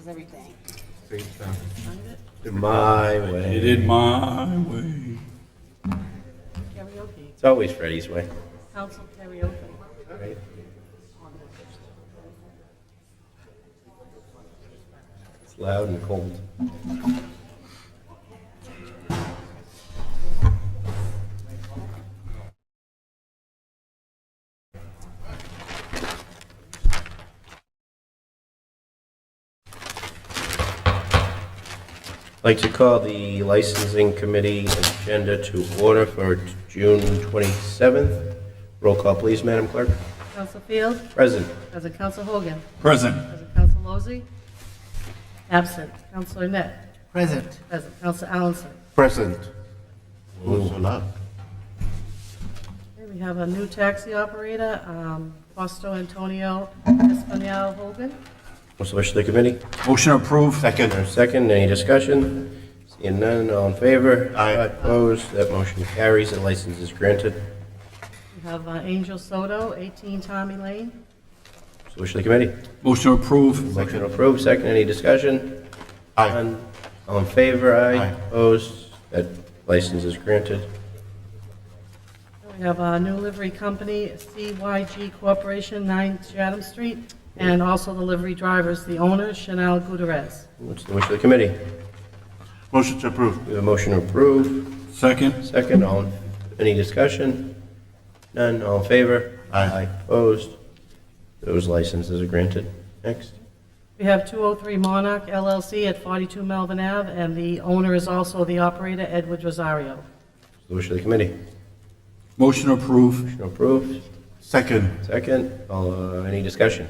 is everything. Find it? My way. It in my way. Karaoke. It's always Freddie's way. Council karaoke. Right? It's loud and cold. I'd like to call the licensing committee agenda to order for June 27th. Roll call, please, Madam Clerk. Council Field. Present. Present Council Hogan. Present. Present Council Lozey. Absent. Councilor Net. Present. Present Council Allenson. Present. Moving on. Okay, we have a new taxi operator, Fausto Antonio Espinal Hogan. What's the wish of the committee? Motion approved. Second. Second, any discussion? Seeing none, all in favor? Aye. Opposed? That motion carries. The license is granted. We have Angel Soto, 18 Tommy Lane. What's the wish of the committee? Motion approved. Motion approved. Second, any discussion? Aye. None. All in favor? Aye. Aye. Opposed? That license is granted. We have a new livery company, CYG Corporation, 9 Chatham Street, and also the livery drivers, the owner, Chanel Gutierrez. What's the wish of the committee? Motion to approve. We have a motion to approve. Second. Second, any discussion? None, all in favor? Aye. Opposed? Those licenses are granted. Next. We have 203 Monarch LLC at 42 Melvin Ave, and the owner is also the operator, Edward Rosario. What's the wish of the committee? Motion approved. Motion approved. Second. Second, any discussion?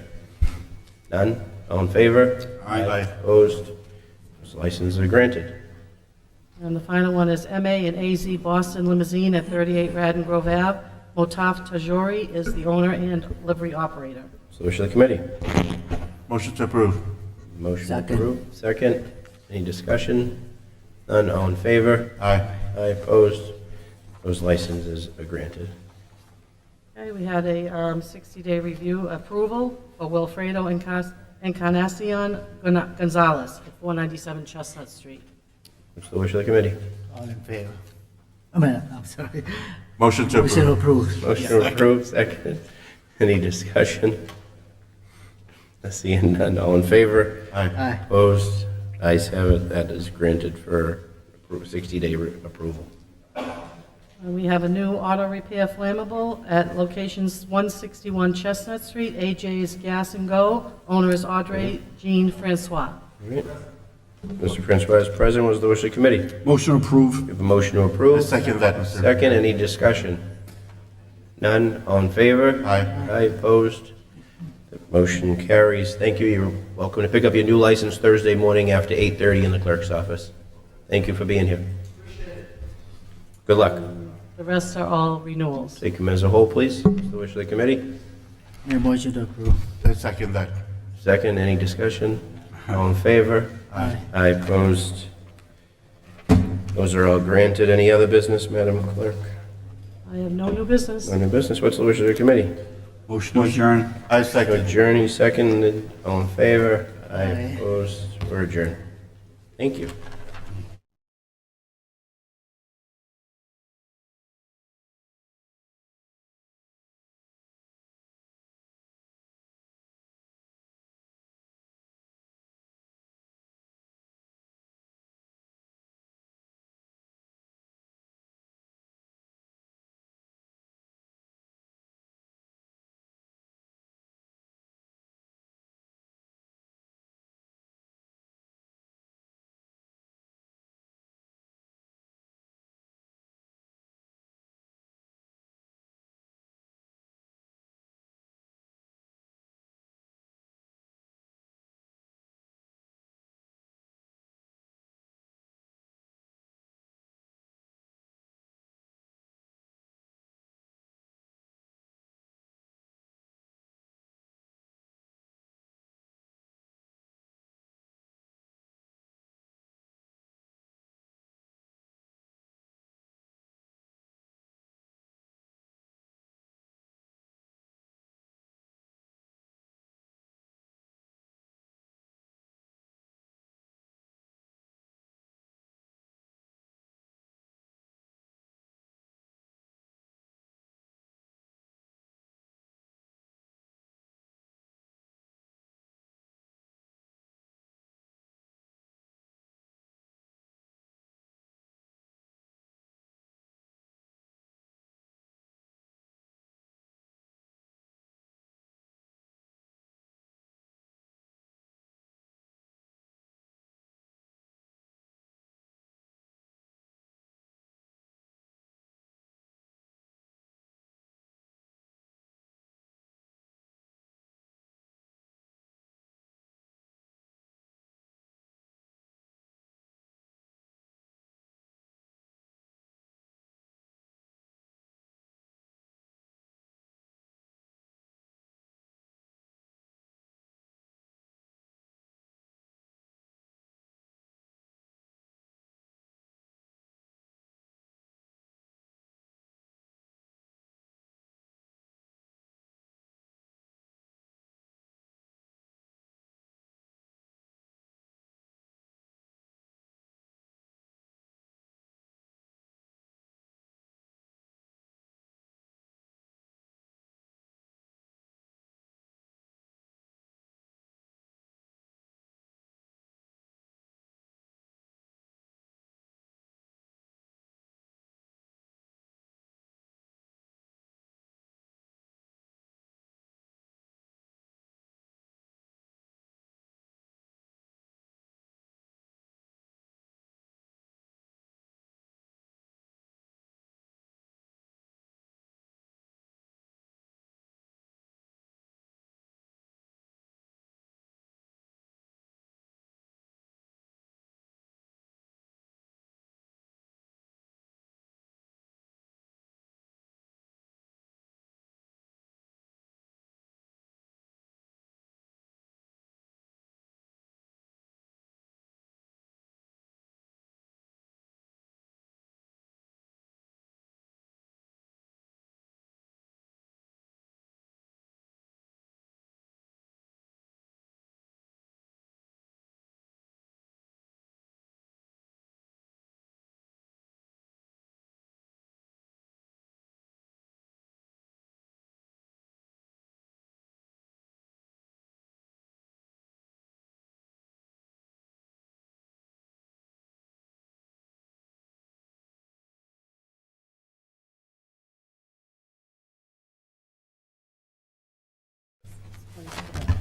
None, all in favor? Aye. Opposed? Those licenses are granted. And the final one is MA and AZ Boston Limousine at 38 Radden Grove Ave. Motaf Tajori is the owner and livery operator. What's the wish of the committee? Motion to approve. Motion Second. approved. Second, any discussion? None, all in favor? Aye. Aye, opposed? Those licenses are granted. Okay, we had a 60-day review approval for Wilfredo Encarnacion Gonzalez at 497 Chestnut Street. What's the wish of the committee? All in favor? I'm sorry. Motion to We should approve. approve. Motion approved. Second, any discussion? Seeing none, all in favor? Aye. Aye. Opposed? Ayes have it. That is granted for 60-day approval. And we have a new auto repair flammable at locations 161 Chestnut Street, AJ's Gas and Go. Owner is Audrey Jean Francois. All right. Mr. Francois is present. What is the wish of the committee? Motion approved. We have a motion to approve. Second that, Mr. Second, any discussion? None, all in favor? Aye. Aye, opposed? The motion carries. Thank you. You're welcome to pick up your new license Thursday morning after 8:30 in the clerk's office. Thank you for being here. Good luck. The rest are all renewals. Take them as a whole, please. What's the wish of the committee? Make a motion to approve. Second that. Second, any discussion? All in favor? Aye. Aye, opposed? Those are all granted. Any other business, Madam Clerk? I have no new business. No new business. What's the wish of the committee? Motion to adjourn. I second. Adjourning, second. All in favor? Aye, Aye. opposed? We're adjourned. Thank you.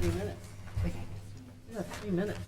3 minutes. Yeah, 3 minutes.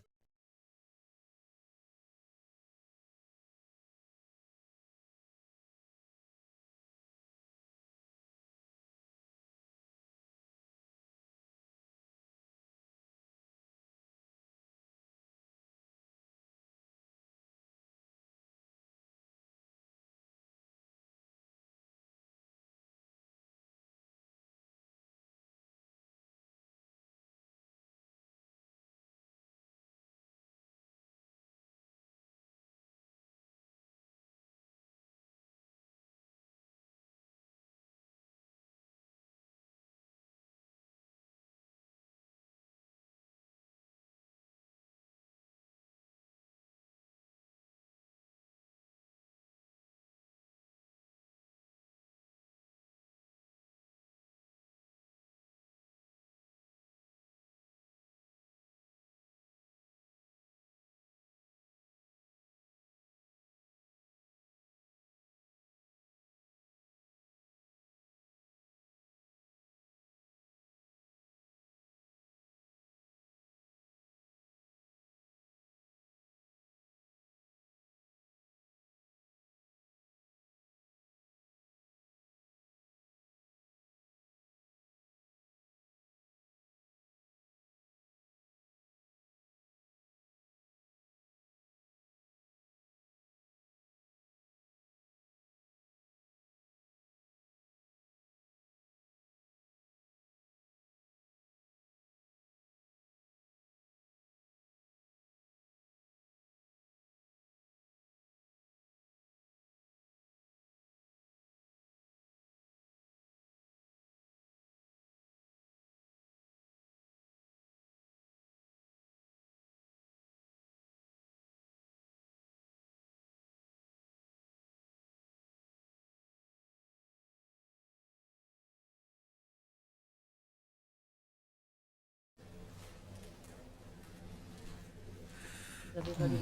Everybody.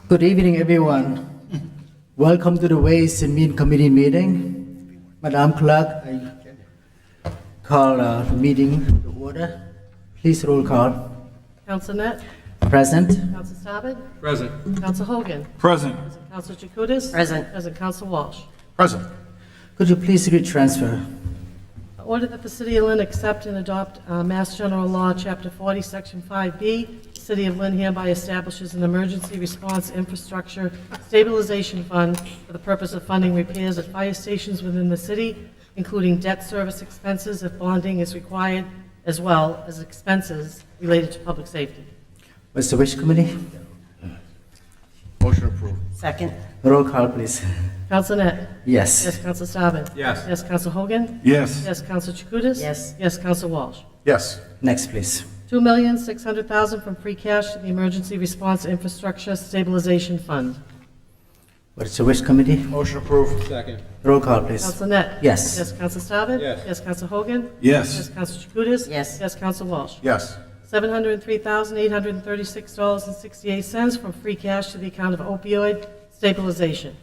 Good evening, everyone. Welcome to the Ways and Means Committee meeting. Madam Clerk, I call the meeting to order. Please roll call. Counsel Net, Present. Counsel Staben, Present. Counsel Hogan, Present. Counsel Chakutis. Present. President Counsel Walsh. Present. Could you please read transfer? Order that the City of Lynn accept and adopt Mass General Law, Chapter 40, Section 5B. City of Lynn hereby establishes an emergency response infrastructure stabilization fund for the purpose of funding repairs at fire stations within the city, including debt service expenses if bonding is required, as well as expenses related to public safety. What's the wish committee? Motion approved. Second. Roll call, please. Counsel Net? Yes. Yes, Counsel Staben? Yes. Yes, Counsel Hogan? Yes. Yes, Counsel Chakutis? Yes. Yes, Counsel Walsh. Yes. Next, please. $2,600,000 from free cash to the Emergency Response Infrastructure Stabilization Fund. What is the wish committee? Motion approved. Second. Roll call, please. Counsel Net? Yes. Yes, Counsel Staben? Yes. Yes, Counsel Hogan? Yes, Yes. Counsel Chakutis? Yes. Yes, Counsel Walsh. Yes. $703,836.68 from free cash to the account of opioid stabilization.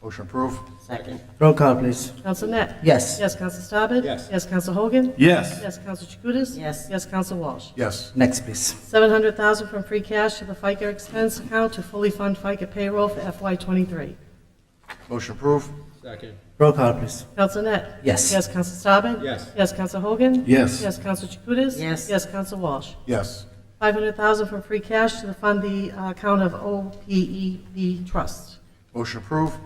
Motion approved. Second. Roll call, please. Counsel Net? Yes. Yes, Counsel Staben? Yes. Yes, Counsel Hogan? Yes. Yes, Counsel Chakutis? Yes. Yes, Counsel Walsh. Yes. Next, please. $700,000 from free cash to the FICA expense account to fully fund FICA payroll for FY23. Motion approved. Second. Roll call, please. Counsel Net? Yes. Yes, Counsel Staben? Yes. Yes, Counsel Hogan? Yes. Yes, Counsel Chakutis? Yes. Yes, Counsel Walsh. Yes. $500,000 from free cash to fund the account of OPEB Trust. Motion approved.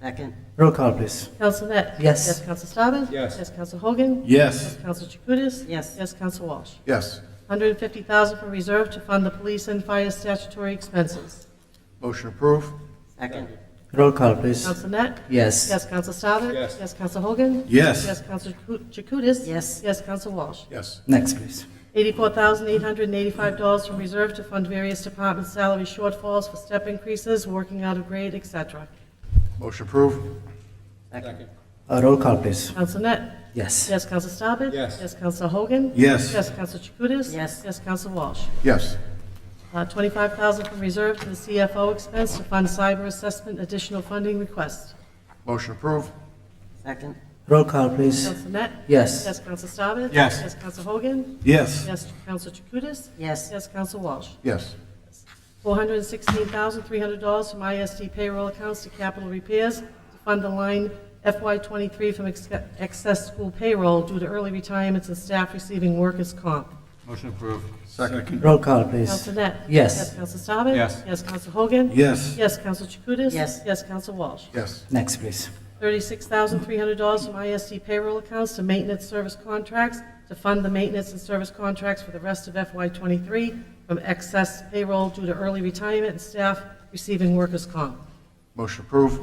Second. Roll call, please. Counsel Net? Yes. Yes, Counsel Staben? Yes. Yes, Counsel Hogan? Yes. Yes, Counsel Chakutis? Yes. Yes, Counsel Walsh. Yes. $150,000 from reserve to fund the police and fire statutory expenses. Motion approved. Second. Roll call, please. Counsel Net? Yes. Yes, Counsel Staben? Yes. Yes, Counsel Hogan? Yes. Yes, Counsel Chakutis? Yes. Yes, Counsel Walsh. Yes. Next, please. $84,885 from reserve to fund various department salary shortfalls for step increases, working out of grade, etc. Motion approved. Second. Roll call, please. Counsel Net? Yes. Yes, Counsel Staben? Yes. Yes, Counsel Hogan? Yes. Yes, Counsel Chakutis? Yes. Yes, Counsel Walsh. Yes. $25,000 from reserve to the CFO expense to fund cyber assessment additional funding request. Motion approved. Second. Roll call, please. Counsel Net? Yes. Yes, Counsel Staben? Yes. Yes, Counsel Hogan? Yes. Yes, Counsel Chakutis? Yes. Yes, Counsel Walsh? Yes. $416,300 from ISD payroll accounts to capital repairs to fund the line FY23 from excess school payroll due to early retirements and staff receiving workers' comp. Motion approved. Second. Roll call, please. Counsel Net? Yes. Yes, Counsel Staben? Yes. Yes, Counsel Hogan? Yes. Yes, Counsel Chakutis? Yes. Yes, Counsel Walsh? Yes. Next, please. $36,300 from ISD payroll accounts to maintenance service contracts to fund the maintenance and service contracts for the rest of FY23 from excess payroll due to early retirement and staff receiving workers' comp. Motion approved.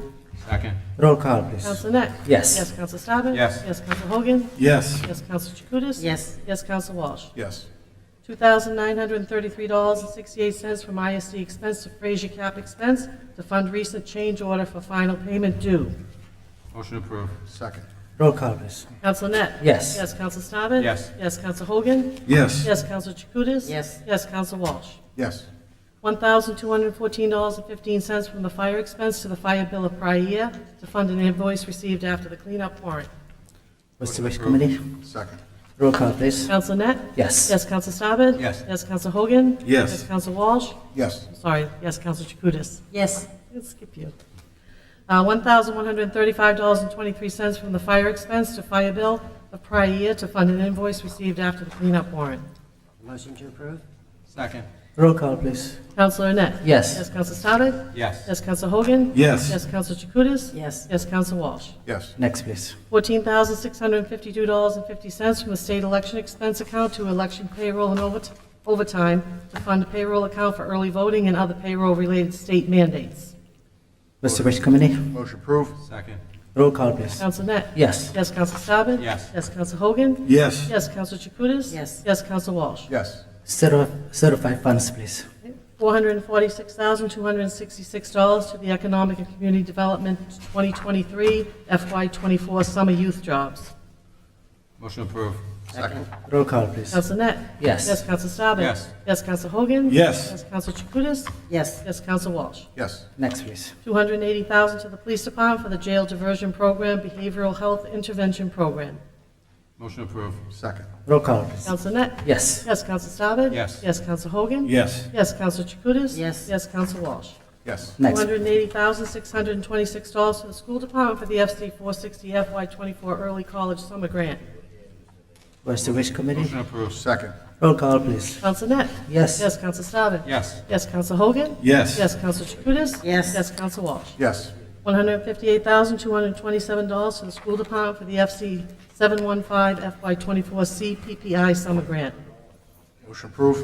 Second. Roll call, please. Counsel Net? Yes. Yes, Counsel Staben? Yes. Yes, Counsel Hogan? Yes. Yes, Counsel Chakutis? Yes. Yes, Counsel Walsh? Yes. $2,933.68 from ISD expense to Fraser Cap expense to fund recent change order for final payment due. Motion approved. Second. Roll call, please. Counsel Net? Yes. Yes, Counsel Staben? Yes. Yes, Counsel Hogan? Yes. Yes, Counsel Chakutis? Yes. Yes, Counsel Walsh? Yes. $1,214.15 from the fire expense to the fire bill of prior year to fund an invoice received after the cleanup warrant. What's the wish committee? Second. Roll call, please. Counsel Net? Yes. Yes, Counsel Staben? Yes. Yes, Counsel Hogan? Yes. Yes, Counsel Walsh? Yes. Sorry, yes, Counsel Chakutis? Yes. Let's skip you. $1,135.23 from the fire expense to fire bill of prior year to fund an invoice received after the cleanup warrant. Motion to approve? Second. Roll call, please. Counselor Net? Yes. Yes, Counsel Staben? Yes. Yes, Counsel Hogan? Yes. Yes, Counsel Chakutis? Yes. Yes, Counsel Walsh? Yes. Next, please. $14,652.50 from the state election expense account to election payroll and overtime to fund a payroll account for early voting and other payroll-related state mandates. What's the wish committee? Motion approved. Second. Roll call, please. Counsel Net? Yes. Yes, Counsel Staben? Yes. Yes, Counsel Hogan? Yes. Yes, Counsel Chakutis? Yes. Yes, Counsel Walsh? Yes. Certified funds, please. $446,266 to the Economic and Community Development 2023 FY24 Summer Youth Jobs. Motion approved. Second. Roll call, please. Counsel Net? Yes. Yes, Counsel Staben? Yes. Yes, Counsel Hogan? Yes. Yes, Counsel Chakutis? Yes. Yes, Counsel Walsh? Yes. Next, please. $280,000 to the Police Department for the Jail Diversion Program Behavioral Health Intervention Program. Motion approved. Second. Roll call, please. Counsel Net? Yes. Yes, Counsel Staben? Yes. Yes, Counsel Hogan? Yes. Yes, Counsel Chakutis? Yes. Yes, Counsel Walsh? Yes. Next. $280,626 to the School Department for the FC 460 FY24 Early College Summer Grant. What's the wish committee? Motion approved. Second. Roll call, please. Counsel Net? Yes. Yes, Counsel Staben? Yes. Yes, Counsel Hogan? Yes. Yes, Counsel Chakutis? Yes. Yes, Counsel Walsh? Yes. $158,227 to the School Department for the FC 715 FY24 CPPI Summer Grant. Motion approved.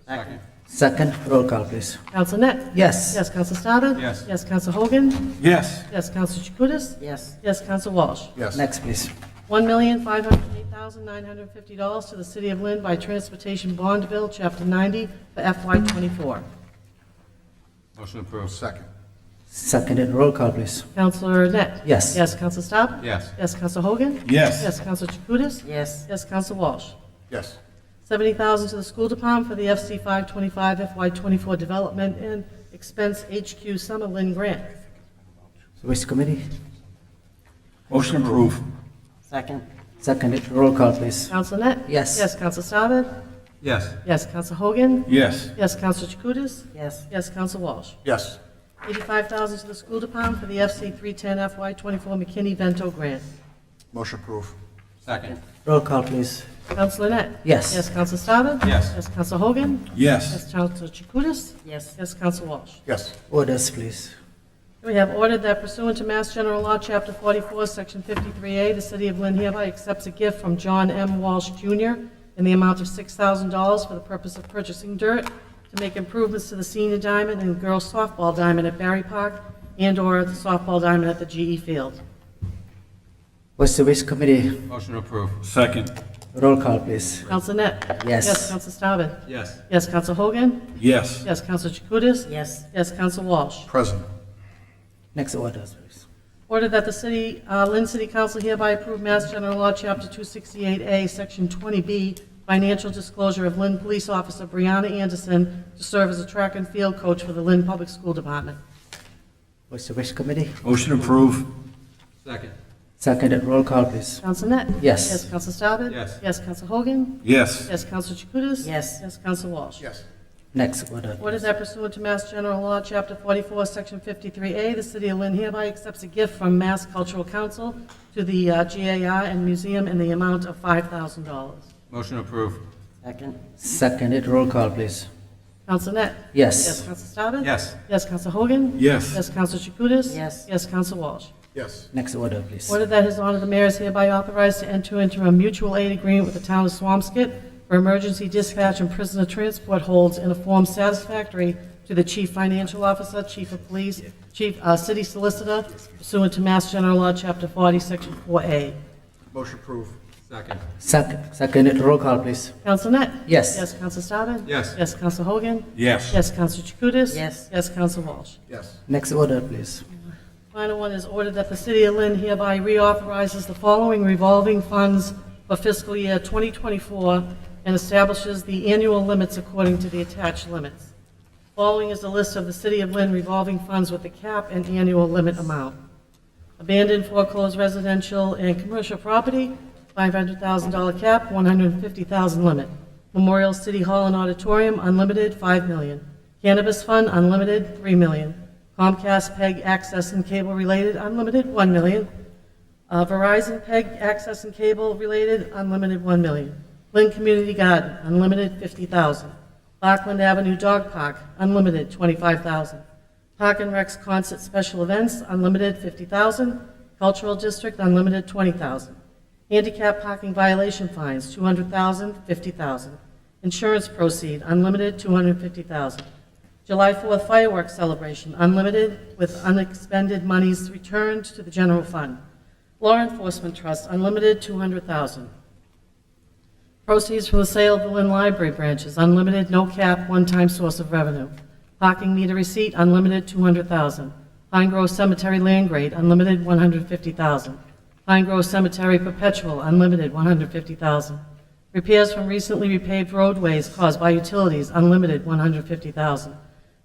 Second. Second. Roll call, please. Counsel Net? Yes. Yes, Counsel Staben? Yes. Yes, Counsel Hogan? Yes. Yes, Counsel Chakutis? Yes. Yes, Counsel Walsh? Yes. Next, please. $1,508,950 to the City of Lynn by Transportation Bond Bill, Chapter 90, for FY24. Motion approved. Second. Seconded. Roll call, please. Counselor Net? Yes. Yes, Counsel Staben? Yes. Yes, Counsel Hogan? Yes. Yes, Counsel Chakutis? Yes. Yes, Counsel Walsh? Yes. $70,000 to the School Department for the FC 525 FY24 Development and Expense HQ Summer Lynn Grant. Wish committee? Motion approved. Second. Seconded. Roll call, please. Counsel Net? Yes. Yes, Counsel Staben? Yes. Yes, Counsel Hogan? Yes. Yes, Counsel Chakutis? Yes. Yes, Counsel Walsh? Yes. $85,000 to the School Department for the FC 310 FY24 McKinney-Vento Grant. Motion approved. Second. Roll call, please. Counselor Net? Yes. Yes, Counsel Staben? Yes. Yes, Counsel Hogan? Yes. Yes, Counsel Chakutis? Yes. Yes, Counsel Walsh? Yes. Orders, please. We have ordered that pursuant to Mass General Law, Chapter 44, Section 53A, the City of Lynn hereby accepts a gift from John M. Walsh Jr. in the amount of $6,000 for the purpose of purchasing dirt to make improvements to the senior diamond and girls softball diamond at Barry Park and/or the softball diamond at the GE Field. What's the wish committee? Motion approved. Second. Roll call, please. Counsel Net? Yes. Yes, Counsel Staben? Yes. Yes, Counsel Hogan? Yes. Yes, Counsel Chakutis? Yes. Yes, Counsel Walsh? Present. Next orders, please. Order that the Lynn City Council hereby approve Mass General Law, Chapter 268A, Section 20B, Financial disclosure of Lynn Police Officer Brianna Anderson to serve as a track and field coach for the Lynn Public School Department. What's the wish committee? Motion approved. Second. Seconded, roll call, please. Counsel Net? Yes. Yes, Counsel Staben? Yes. Yes, Counsel Hogan? Yes. Yes, Counsel Chakutis? Yes. Yes, Counsel Walsh? Yes. Next order. Order that pursuant to Mass General Law, Chapter 44, Section 53A, the City of Lynn hereby accepts a gift from Mass Cultural Council to the GAR and Museum in the amount of $5,000. Motion approved. Second. Seconded, roll call, please. Counsel Net? Yes. Yes, Counsel Staben? Yes. Yes, Counsel Hogan? Yes. Yes, Counsel Chakutis? Yes. Yes, Counsel Walsh? Yes. Next order, please. Order that His Honor the Mayor is hereby authorized to enter into a mutual aid agreement with the town of Swampscott for emergency dispatch and prisoner transport holds in a form satisfactory to the Chief Financial Officer, Chief of Police, Chief City Solicitor pursuant to Mass General Law, Chapter 40, Section 4A. Motion approved. Second. Seconded, roll call, please. Counsel Net? Yes. Yes, Counsel Staben? Yes. Yes, Counsel Hogan? Yes. Yes, Counsel Chakutis? Yes. Yes, Counsel Walsh? Yes. Next order, please. Final one is ordered that the City of Lynn hereby reauthorizes the following revolving funds for fiscal year 2024 and establishes the annual limits according to the attached limits. Following is a list of the City of Lynn revolving funds with the cap and annual limit amount. Abandoned foreclosed residential and commercial property, $500,000 cap, $150,000 limit. Memorial City Hall and Auditorium, unlimited, $5 million. Cannabis Fund, unlimited, $3 million. Comcast PEG Access and Cable Related, unlimited, $1 million. Verizon PEG Access and Cable Related, unlimited, $1 million. Lynn Community Garden, unlimited, $50,000. Parkland Avenue Dog Park, unlimited, $25,000. Park and Recs Concert Special Events, unlimited, $50,000. Cultural District, unlimited, $20,000. Handicap parking violation fines, $200,000, $50,000. Insurance proceed, unlimited, $250,000. July 4th fireworks celebration, unlimited, with unexpended monies returned to the general fund. Law Enforcement Trust, unlimited, $200,000. Proceeds from the sale of the Lynn Library branches, unlimited, no cap, one-time source of revenue. Parking meter receipt, unlimited, $200,000. Pine Grove Cemetery land grade, unlimited, $150,000. Pine Grove Cemetery perpetual, unlimited, $150,000. Repairs from recently repaved roadways caused by utilities, unlimited, $150,000.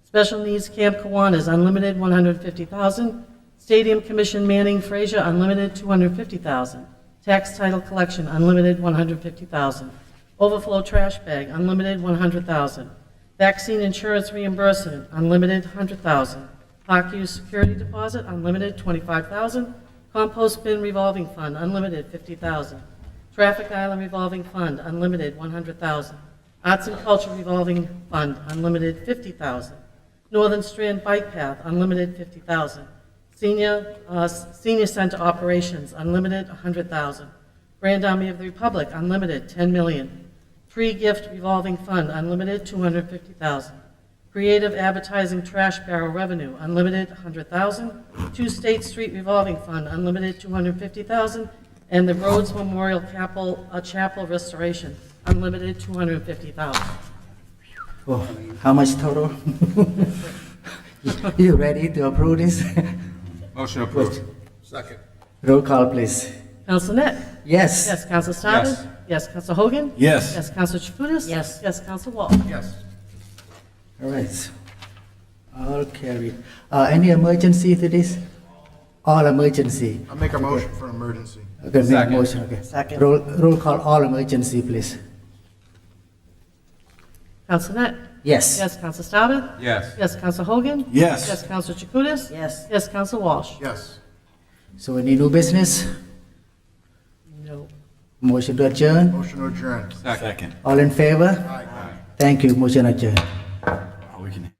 Special Needs Camp Kiwanis, unlimited, $150,000. Stadium Commission Manning Fraser, unlimited, $250,000. Tax Title Collection, unlimited, $150,000. Overflow Trash Bag, unlimited, $100,000. Vaccine Insurance Reimbursement, unlimited, $100,000. Park Use Security Deposit, unlimited, $25,000. Compost Bin Revolving Fund, unlimited, $50,000. Traffic Island Revolving Fund, unlimited, $100,000. Arts and Culture Revolving Fund, unlimited, $50,000. Northern Strand Bike Path, unlimited, $50,000. Senior Center Operations, unlimited, $100,000. Grand Army of the Republic, unlimited, $10 million. Free Gift Revolving Fund, unlimited, $250,000. Creative Advertising Trash Barrel Revenue, unlimited, $100,000. 2 State Street Revolving Fund, unlimited, $250,000. And the Rhodes Memorial Chapel Restoration, unlimited, $250,000. Oh, how much total? You ready to approve this? Motion approved. Second. Roll call, please. Counsel Net? Yes. Yes, Counsel Staben? Yes. Yes, Counsel Hogan? Yes. Yes, Counsel Chakutis? Yes. Yes, Counsel Walsh? Yes. All right. All carried. Any emergency to this? All emergency. I'll make a motion for emergency. Okay, make a Second. motion, okay. Second. Roll call, all emergency, please. Counsel Net? Yes. Yes, Counsel Staben? Yes. Yes, Counsel Hogan? Yes. Yes, Counsel Chakutis? Yes. Yes, Counsel Walsh? Yes. So any new business? No. Motion to adjourn? Motion to adjourn. Second. All in favor? Aye. Thank you, motion adjourned. We can.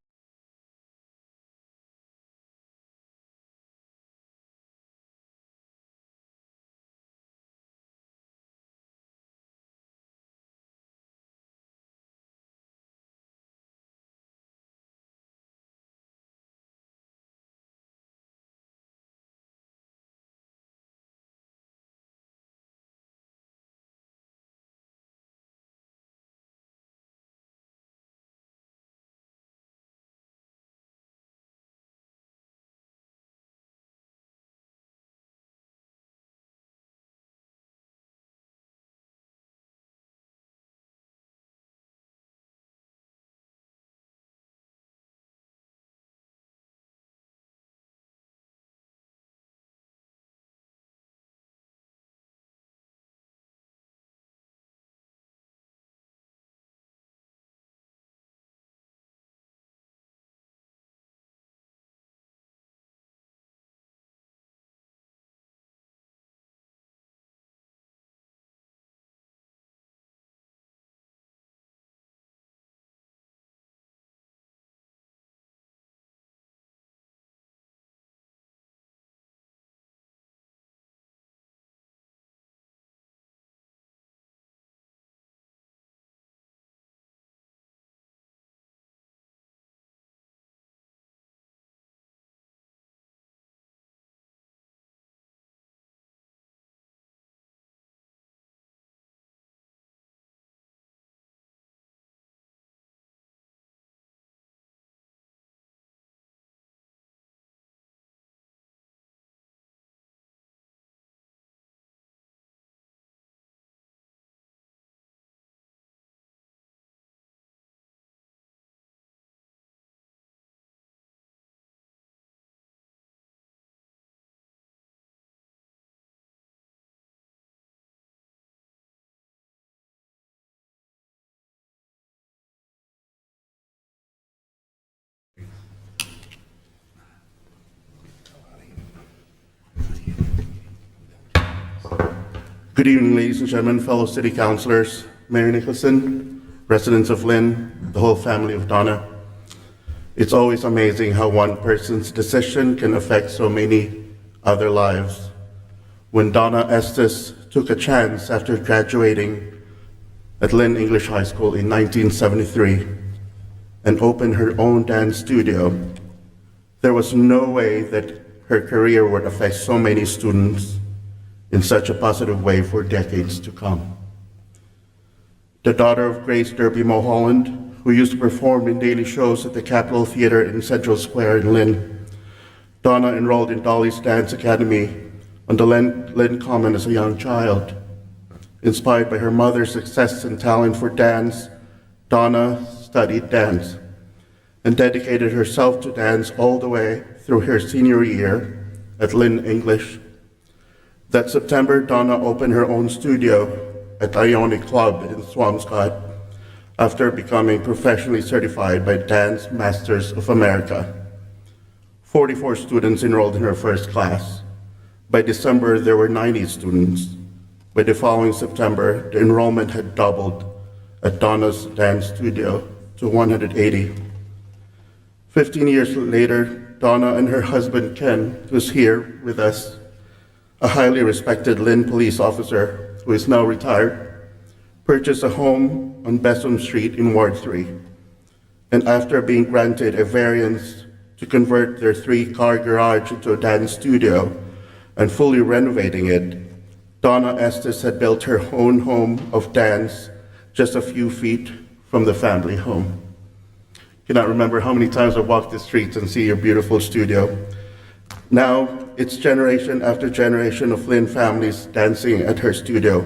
Good evening, ladies and gentlemen, fellow city councilors, Mayor Nicholson, residents of Lynn, the whole family of Donna. It's always amazing how one person's decision can affect so many other lives. When Donna Estes took a chance after graduating at Lynn English High School in 1973 and opened her own dance studio, there was no way that her career would affect so many students in such a positive way for decades to come. The daughter of Grace Derby Mulholland, who used to perform in daily shows at the Capitol Theater in Central Square in Lynn, Donna enrolled in Dolly's Dance Academy on the Lynn Common as a young child. Inspired by her mother's success and talent for dance, Donna studied dance and dedicated herself to dance all the way through her senior year at Lynn English. That September, Donna opened her own studio at Ionic Club in Swampscott after becoming professionally certified by Dance Masters of America. 44 students enrolled in her first class. By December, there were 90 students. By the following September, the enrollment had doubled at Donna's dance studio to 180. 15 years later, Donna and her husband Ken, who's here with us, a highly respected Lynn police officer who is now retired, purchased a home on Besson Street in Ward 3. And after being granted a variance to convert their 3-car garage into a dance studio and fully renovating it, Donna Estes had built her own home of dance just a few feet from the family home. Cannot remember how many times I walked the streets and see your beautiful studio. Now, it's generation after generation of Lynn families dancing at her studio,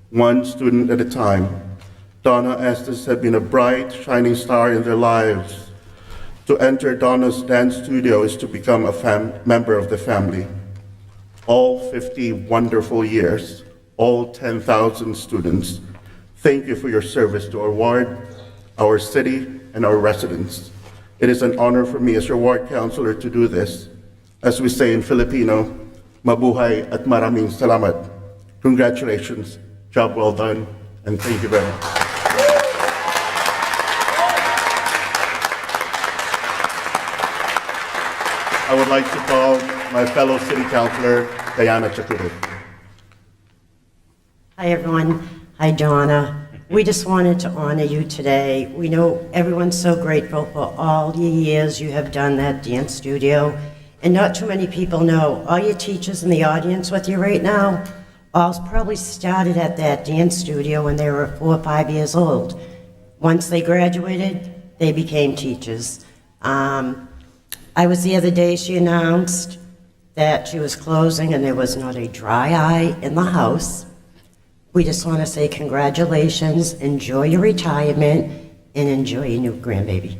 one student at a time. Donna Estes had been a bright, shining star in their lives. To enter Donna's dance studio is to become a member of the family. All 50 wonderful years, all 10,000 students, thank you for your service to our ward, our city, and our residents. It is an honor for me as your ward councilor to do this. As we say in Filipino, mabuhay at maraming salamat. Congratulations, job well done, and thank you very much. I would like to call my fellow city councilor, Diana Chakuru. Hi, everyone. Hi, Donna. We just wanted to honor you today. We know everyone's so grateful for all the years you have done that dance studio. And not too many people know, all your teachers in the audience with you right now all probably started at that dance studio when they were 4 or 5 years old. Once they graduated, they became teachers. I was the other day, she announced that she was closing and there was not a dry eye in the house. We just want to say congratulations, enjoy your retirement, and enjoy your new grandbaby.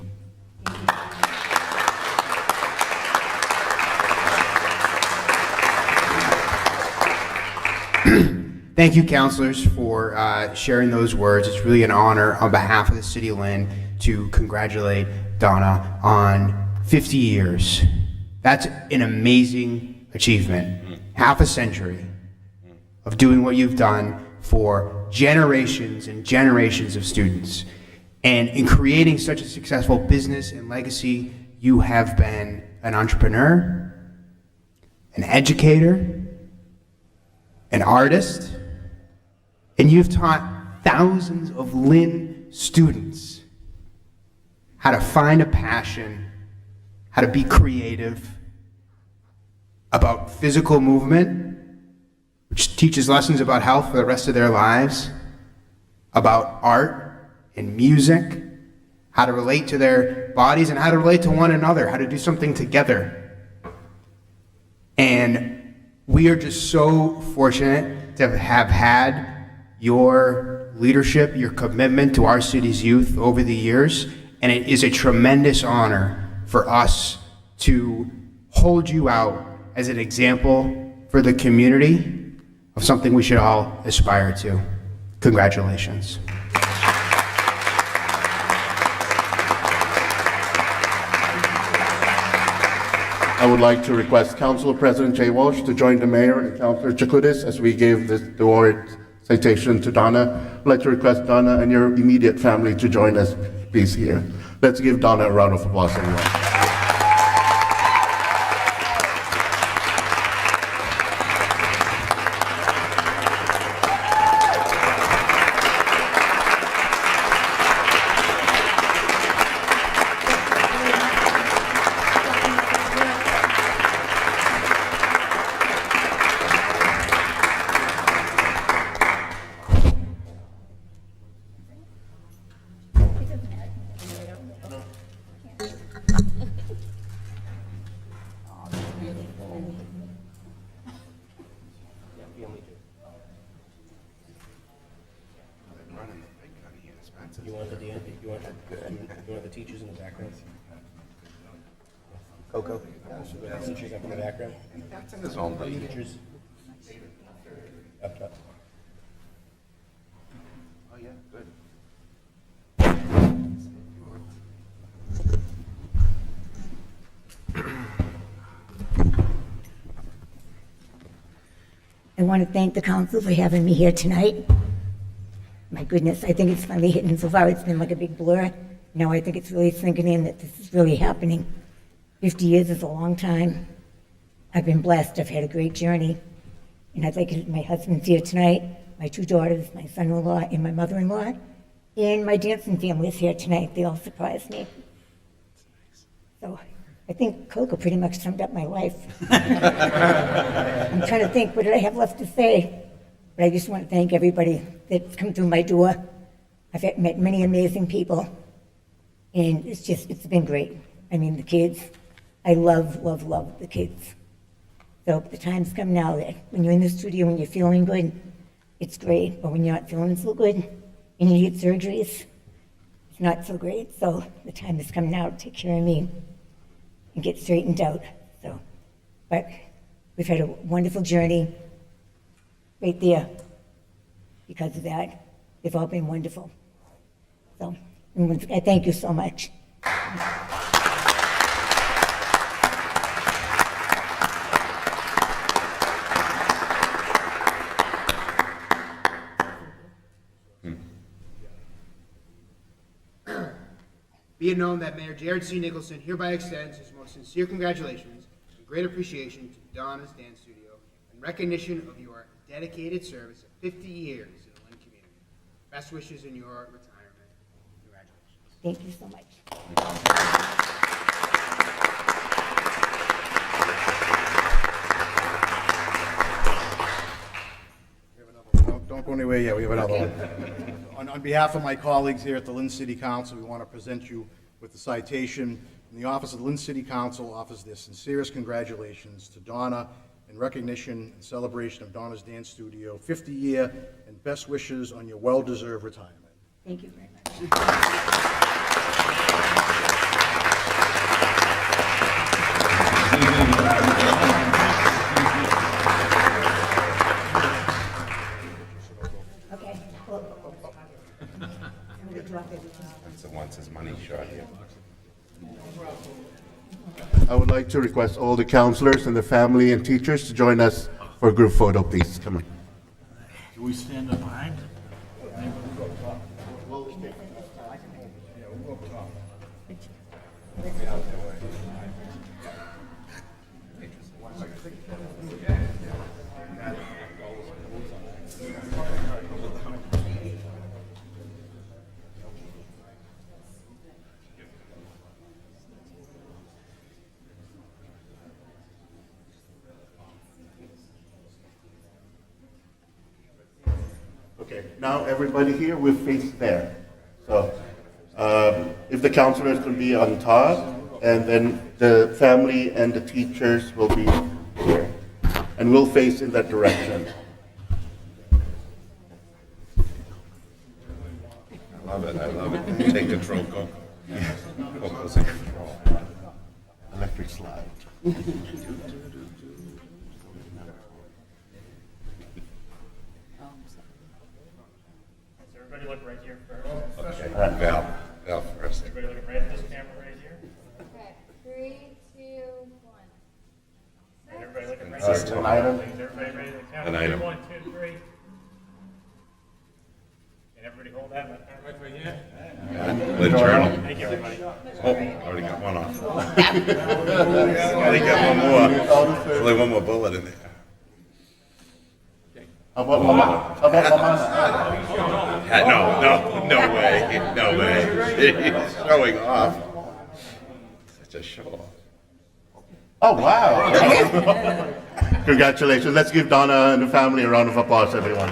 Thank you, counselors, for sharing those words. It's really an honor on behalf of the City of Lynn to congratulate Donna on 50 years. That's an amazing achievement. Half a century of doing what you've done for generations and generations of students. And in creating such a successful business and legacy, you have been an entrepreneur, an educator, an artist, and you've taught thousands of Lynn students how to find a passion, how to be creative, about physical movement, which teaches lessons about health for the rest of their lives, about art and music, how to relate to their bodies and how to relate to one another, how to do something together. And we are just so fortunate to have had your leadership, your commitment to our city's youth over the years, and it is a tremendous honor for us to hold you out as an example for the community of something we should all aspire to. Congratulations. I I would like to request Council President Jay Walsh to join the Mayor and Councilor Chakoudas as we give the award citation to Donna. I'd like to request Donna and your immediate family to join us, please, here. Let's give Donna a round of applause, everyone. You want the teachers in the background? Coco? The teachers up in the background? That's in his own league. Teachers up top. Oh, yeah, good. I want to thank the council for having me here tonight. My goodness, I think it's finally hitting so far. It's been like a big blur. Now I think it's really sinking in that this is really happening. 50 years is a long time. I've been blessed. I've had a great journey. And I'd like my husband's here tonight, my 2 daughters, my son-in-law, and my mother-in-law. And my dancing family is here tonight. They all surprised me. So I think Coco pretty much summed up my life. I'm trying to think, what did I have left to say? But I just want to thank everybody that's come through my door. I've met many amazing people, and it's been great. I mean, the kids, I love the kids. So the time's come now that when you're in the studio, when you're feeling good, it's great. But when you're not feeling so good and you need surgeries, it's not so great. So the time has come now to take care of me and get straightened out. So, but we've had a wonderful journey right there because of that. They've all been wonderful. So I thank you so much. Be it known that Mayor Jared C. Nicholson hereby extends his most sincere congratulations and great appreciation to Donna's Dance Studio in recognition of your dedicated service of 50 years in the Lynn community. Best wishes in your retirement. Congratulations. Thank you so much. Don't go anywhere yet, we have another one. On behalf of my colleagues here at the Lynn City Council, we want to present you with the citation. And the office of the Lynn City Council offers their sincerest congratulations to Donna in recognition and celebration of Donna's Dance Studio 50-year and best wishes on your well-deserved retirement. Thank you very much. Okay. I'm going to drop everything. So wants his money shot here. I would like to request all the councilors and the family and teachers to join us for a group photo, please. Come on. Do we stand up behind? Okay, now everybody here, we're faced there. So if the counselors can be on top, and then the family and the teachers will be here. And we'll face in that direction. I love it, I love it. Take control, Coco. Coco's in control. Electric slide. Everybody look right here first. Okay, Val first. Everybody look right at this camera right here. Okay, 3, 2, 1. Just Is everybody ready to count? An item. 1, 2, 3. Can everybody hold that? Right for here. Lynn Journal. Thank you, everybody. Oh, already got one off. Only got one more. There's only one more bullet in there. How about Mama? How about Mama? No way. No way. He's showing off. Such a show off. Oh, wow. Congratulations. Let's give Donna and the family a round of applause, everyone.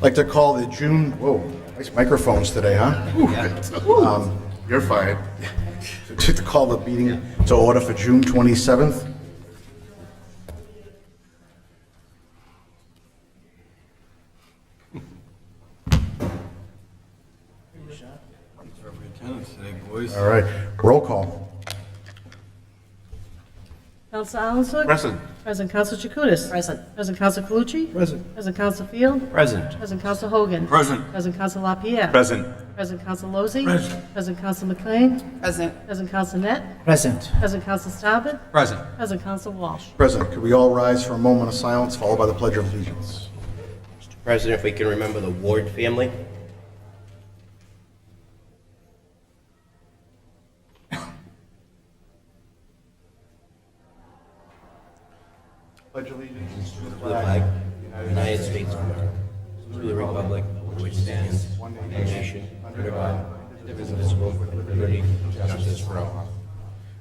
like to call the June, whoa, nice microphones today, huh? You're fired. To call the meeting to order for June 27th. All right, roll call. Counsel Alanson? Present. Present Counsel Chakutis? Present. Present Counsel Calucci? Present. Present Counsel Field? Present. Present Counsel Hogan? Present. Present Counsel LaPierre? Present. Present Counsel Lozey? Present. Present Counsel McLean? Present. Present Counsel Net? Present. Present Counsel Staben? Present. Present Counsel Walsh? Present. Could we all rise for a moment of silence, followed by the Pledge of Allegiance? Mr. President, if we can remember the Ward family. Pledge allegiance To the flag of the United States of America, to the republic for which stands one nation, under God, indivisible, with liberty and justice for all.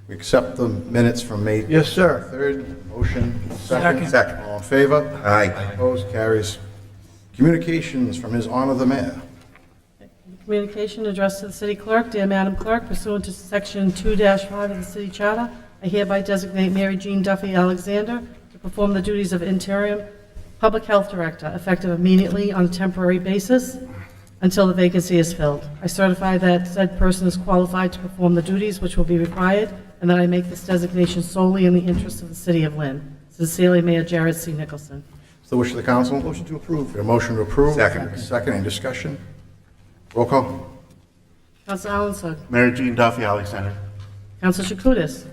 We accept the minutes from May. Yes, sir. 3rd. Motion. Second. Second. All in favor? Aye. Opposed? Carries. Communications from His Honor the Mayor. Communication addressed to the city clerk. Dear Madam Clerk, pursuant to Section 2-5 of the city charter, I hereby designate Mary Jean Duffy Alexander to perform the duties of interim public health director, effective immediately on a temporary basis until the vacancy is filled. I certify that said person is qualified to perform the duties which will be required, and that I make this designation solely in the interest of the city of Lynn. Sincerely, Mayor Jared C. Nicholson. Is the wish of the council? Motion to approve. A motion to approve. Second. Second. Any discussion? Roll call. Counsel Alanson. Mary Jean Duffy Alexander. Counsel Chakutis.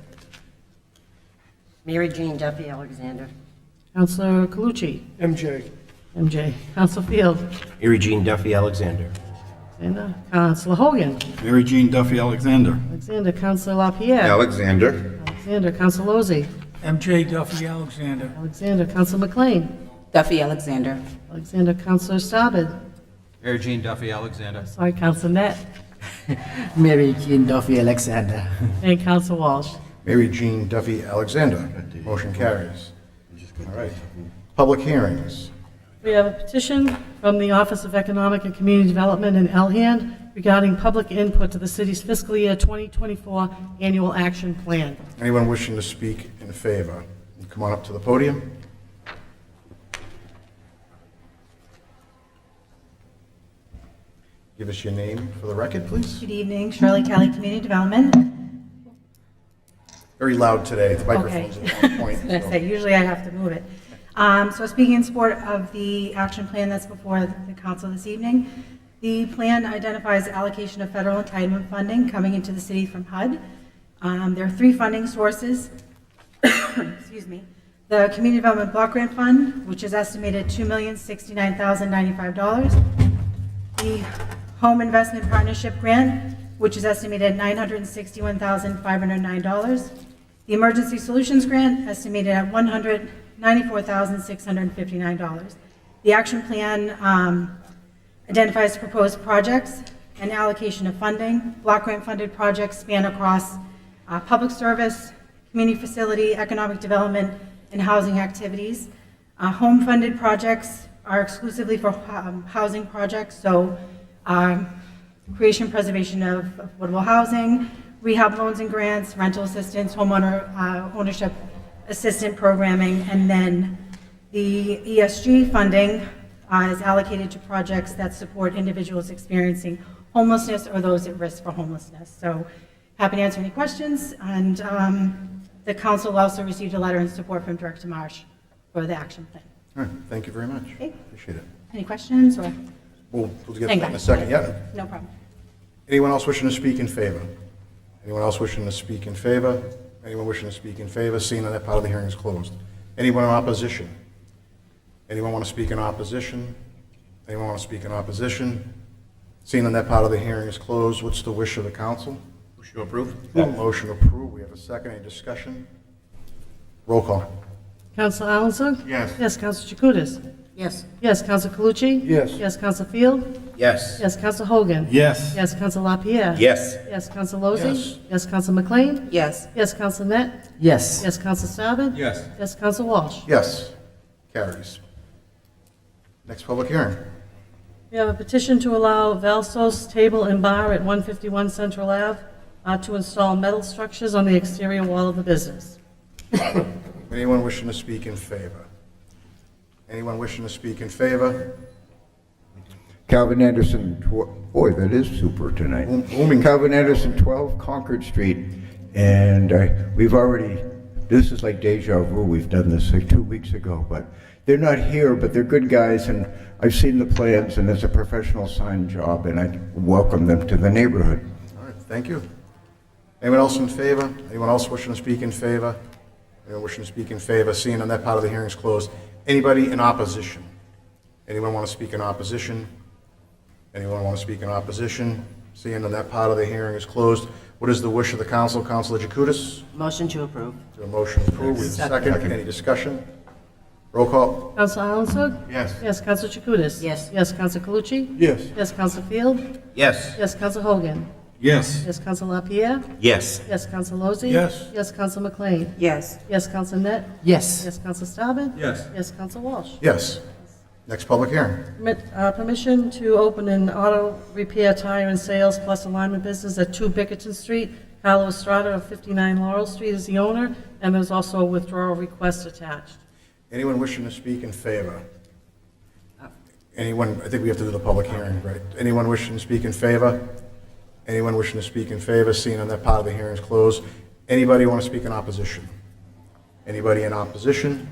Mary Jean Duffy Alexander. Counselor Calucci. MJ. Counsel Field. Mary Jean Duffy Alexander. And Counselor Hogan. Mary Jean Duffy Alexander. Alexander. Counselor LaPierre. Alexander. Alexander. Counsel Lozey. MJ Duffy Alexander. Alexander. Counsel McLean. Duffy Alexander. Alexander. Counselor Staben. Mary Jean Duffy Alexander. Sorry, Counsel Net. Mary Jean Duffy Alexander. And Counsel Walsh. Mary Jean Duffy Alexander. Motion carries. All right. Public hearings. We have a petition from the Office of Economic and Community Development in Elhand regarding public input to the city's fiscal year 2024 annual action plan. Anyone wishing to speak in favor? Come on up to the podium. Give us your name for the record, please. Good evening, Shirley Kelly, Community Development. Very loud today. The Okay. microphone's at one point. I was gonna so- say, usually I have to move it. So speaking in support of the action plan that's before the council this evening, the plan identifies allocation of federal entitlement funding coming into the city from HUD. There are three funding sources. Excuse me. The Community Development Block Grant Fund, which is estimated $2,069,095. The Home Investment Partnership Grant, which is estimated at $961,509. The Emergency Solutions Grant, estimated at $194,659. The action plan identifies proposed projects and allocation of funding. Block grant funded projects span across public service, community facility, economic development, and housing activities. Home funded projects are exclusively for housing projects, so creation, preservation of affordable housing, rehab loans and grants, rental assistance, homeowner ownership assistant programming, and then the ESG funding is allocated to projects that support individuals experiencing homelessness or those at risk for homelessness. So happy to answer any questions, and the council also received a letter in support from Director Marsh for the action plan. All right. Thank you very much. Okay. Appreciate it. Any questions, or? We'll get to Hang that in on. a second. Yeah. No problem. Anyone else wishing to speak in favor? Anyone else wishing to speak in favor? Anyone wishing to speak in favor? Seeing that part of the hearing is closed. Anyone in opposition? Anyone want to speak in opposition? Anyone want to speak in opposition? Seeing that part of the hearing is closed, what's the wish of the council? Motion to approve? Motion approved. We have a second. Any discussion? Roll call. Counsel Alanson? Yes. Yes, Counsel Chakutis? Yes. Yes, Counsel Calucci? Yes. Yes, Counsel Field? Yes. Yes, Counsel Hogan? Yes. Yes, Counsel LaPierre? Yes. Yes, Counsel Lozey? Yes. Yes, Counsel McLean? Yes. Yes, Counsel Net? Yes. Yes, Counsel Staben? Yes. Yes, Counsel Walsh? Yes. Carries. Next public hearing. We have a petition to allow Valsos Table and Bar at 151 Central Ave to install metal structures on the exterior wall of the business. Anyone wishing to speak in favor? Anyone wishing to speak in favor? Calvin Anderson, boy, that is super tonight. Booming. Calvin Anderson, 12 Concord Street. And we've already, this is like deja vu. We've done this like 2 weeks ago, but they're not here, but they're good guys. And I've seen the plans, and it's a professional sign job, and I welcome them to the neighborhood. All right, thank you. Anyone else in favor? Anyone else wishing to speak in favor? Anyone wishing to speak in favor? Seeing none, that part of the hearing is closed. Anybody in opposition? Anyone want to speak in opposition? Anyone want to speak in opposition? Seeing none, that part of the hearing is closed. What is the wish of the council? Councilor Jacutis? Motion to approve. Is there a motion approved? We have a second. Any discussion? Roll call. Counsel Alanson? Yes. Yes, Counsel Chakutis? Yes. Yes, Counsel Calucci? Yes. Yes, Counsel Field? Yes. Yes, Counsel Hogan? Yes. Yes, Counsel LaPierre? Yes. Yes, Counsel Lozey? Yes. Yes, Counsel McLean? Yes. Yes, Counsel Net? Yes. Yes, Counsel Staben? Yes. Yes, Counsel Walsh? Yes. Next public hearing. Permission to open an auto repair, tire, and sales plus alignment business at 2 Bickerton Street. Carlo Estrada of 59 Laurel Street is the owner, and there's also a withdrawal request attached. Anyone wishing to speak in favor? Anyone, I think we have to do the public hearing, right? Anyone wishing to speak in favor? Anyone wishing to speak in favor? Seeing on that part of the hearing is closed. Anybody want to speak in opposition? Anybody in opposition?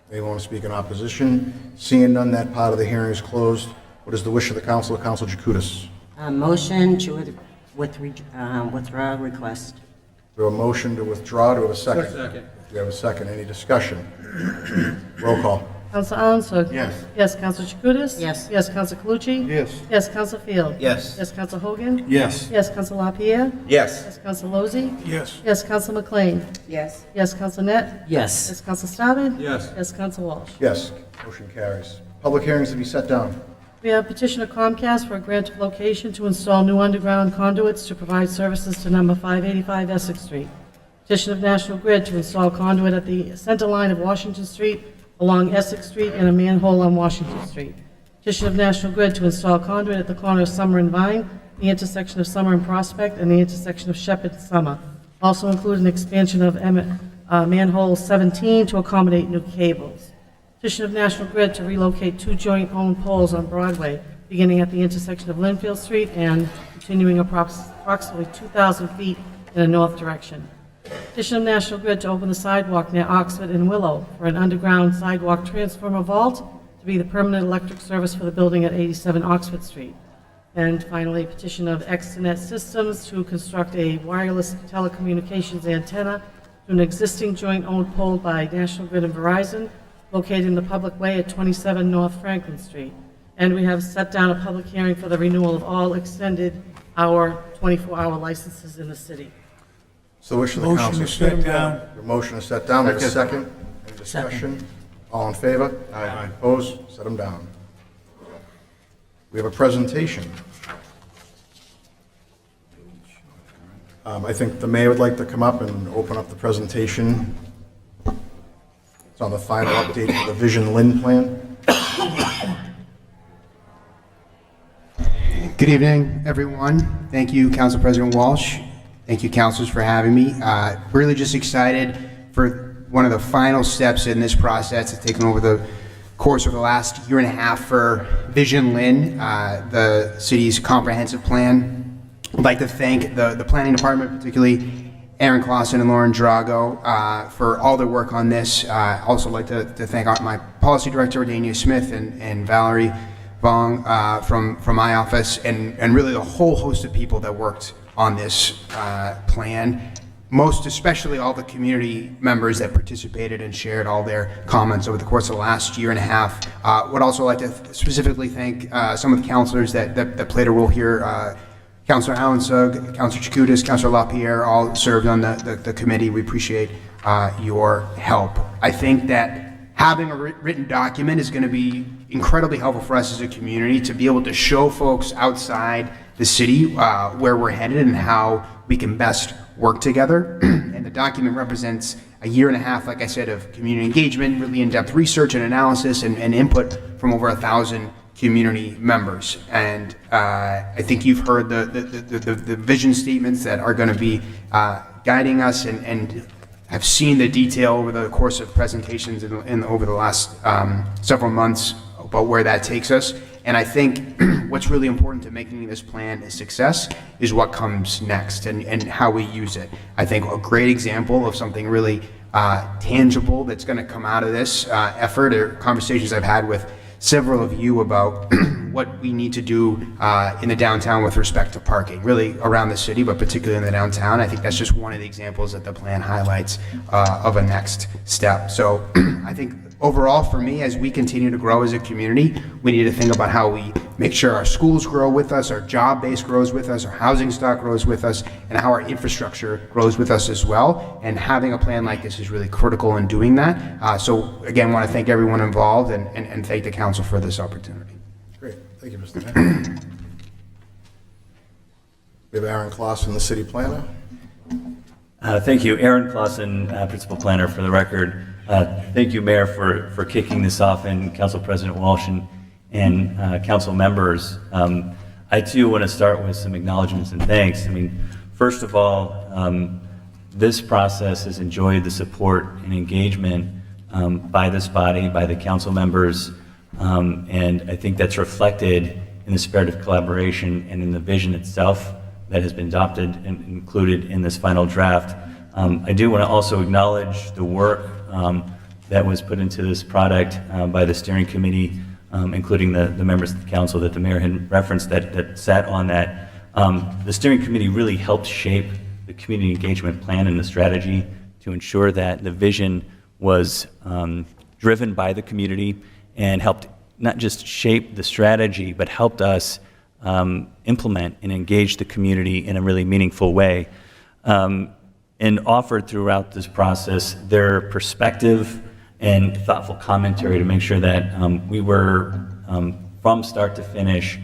Anyone want to speak in opposition? Seeing none, that part of the hearing is closed. What is the wish of the council? Council Jacutis? Motion to withdraw request. Do we have a motion to withdraw? Do we have a second? Second. Do we have a second? Any discussion? Roll call. Counsel Alanson? Yes. Yes, Counsel Chakutis? Yes. Yes, Counsel Calucci? Yes. Yes, Counsel Field? Yes. Yes, Counsel Hogan? Yes. Yes, Counsel LaPierre? Yes. Yes, Counsel Lozey? Yes. Yes, Counsel McLean? Yes. Yes, Counsel Net? Yes. Yes, Counsel Staben? Yes. Yes, Counsel Walsh? Yes. Motion carries. Public hearings to be set down. We have petition of Comcast for a grant of location to install new underground conduits to provide services to number 585 Essex Street. Petition of National Grid to install conduit at the center line of Washington Street along Essex Street and a manhole on Washington Street. Petition of National Grid to install conduit at the corner of Summer and Vine, the intersection of Summer and Prospect, and the intersection of Shepherd and Summer. Also include an expansion of manhole 17 to accommodate new cables. Petition of National Grid to relocate 2 joint-owned poles on Broadway, beginning at the intersection of Linfield Street and continuing approximately 2,000 feet in a north direction. Petition of National Grid to open the sidewalk near Oxford and Willow for an underground sidewalk transformer vault to be the permanent electric service for the building at 87 Oxford Street. And finally, petition of Extenet Systems to construct a wireless telecommunications antenna to an existing joint-owned pole by National Grid and Verizon located in the public way at 27 North Franklin Street. And we have set down a public hearing for the renewal of all extended hour, 24-hour licenses in the city. So wish of the Motion council. to set down. The motion is set down. There's a second. Any discussion? All in favor? Aye. Opposed? Set them down. We have a presentation. I think the mayor would like to come up and open up the presentation. It's on the final update of the Vision Lynn plan. Good evening, everyone. Thank you, Council President Walsh. Thank you, councilors, for having me. Really just excited for one of the final steps in this process. It's taken over the course of the last year and a half for Vision Lynn, the city's comprehensive plan. I'd like to thank the planning department, particularly Aaron Clausen and Lauren Drago, for all their work on this. Also like to thank my policy director, Dania Smith, and Valerie Vong from my office, and really the whole host of people that worked on this plan. Most especially all the community members that participated and shared all their comments over the course of the last year and a half. Would also like to specifically thank some of the councilors that played a role here. Councilor Alanson, Councilor Chakutis, Councilor LaPierre all served on the committee. We appreciate your help. I think that having a written document is going to be incredibly helpful for us as a community to be able to show folks outside the city where we're headed and how we can best work together. And the document represents a year and a half, like I said, of community engagement, really in-depth research and analysis and input from over 1,000 community members. And I think you've heard the vision statements that are going to be guiding us, and have seen the detail over the course of presentations and over the last several months about where that takes us. And I think what's really important to making this plan a success is what comes next and how we use it. I think a great example of something really tangible that's going to come out of this effort are conversations I've had with several of you about what we need to do in the downtown with respect to parking, really around the city, but particularly in the downtown. I think that's just one of the examples that the plan highlights of a next step. So I think overall for me, as we continue to grow as a community, we need to think about how we make sure our schools grow with us, our job base grows with us, our housing stock grows with us, and how our infrastructure grows with us as well. And having a plan like this is really critical in doing that. So again, want to thank everyone involved and thank the council for this opportunity. Great. Thank you, Mr. Mayor. We have Aaron Clausen, the city planner. Thank you. Aaron Clausen, Principal Planner for the record. Thank you, Mayor, for kicking this off, and Council President Walsh and council members. I too want to start with some acknowledgments and thanks. I mean, first of all, this process has enjoyed the support and engagement by this body, by the council members, and I think that's reflected in the spirit of collaboration and in the vision itself that has been adopted and included in this final draft. I do want to also acknowledge the work that was put into this product by the steering committee, including the members of the council that the mayor had referenced that sat on that. The steering committee really helped shape the community engagement plan and the strategy to ensure that the vision was driven by the community and helped not just shape the strategy, but helped us implement and engage the community in a really meaningful way, and offered throughout this process their perspective and thoughtful commentary to make sure that we were, from start to finish,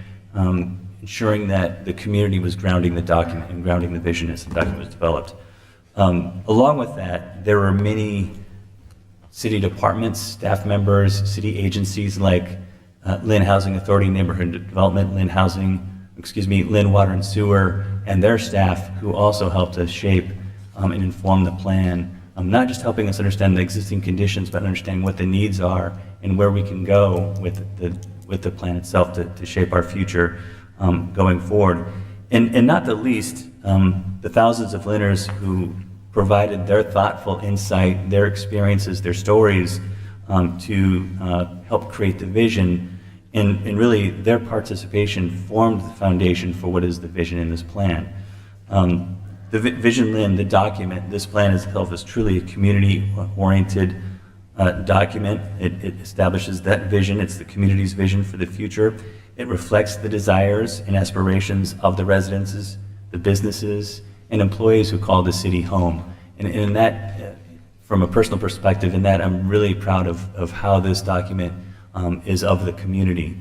ensuring that the community was grounding the document and grounding the vision as the document was developed. Along with that, there were many city departments, staff members, city agencies like Lynn Housing Authority Neighborhood Development, Lynn Water and Sewer, and their staff who also helped us shape and inform the plan, not just helping us understand the existing conditions, but understanding what the needs are and where we can go with the plan itself to shape our future going forward. And not the least, the thousands of Lynners who provided their thoughtful insight, their experiences, their stories to help create the vision. And really, their participation formed the foundation for what is the vision in this plan. The Vision Lynn, the document, this plan itself is truly a community-oriented document. It establishes that vision. It's the community's vision for the future. It reflects the desires and aspirations of the residences, the businesses, and employees who call the city home. And in that, from a personal perspective, in that I'm really proud of how this document is of the community.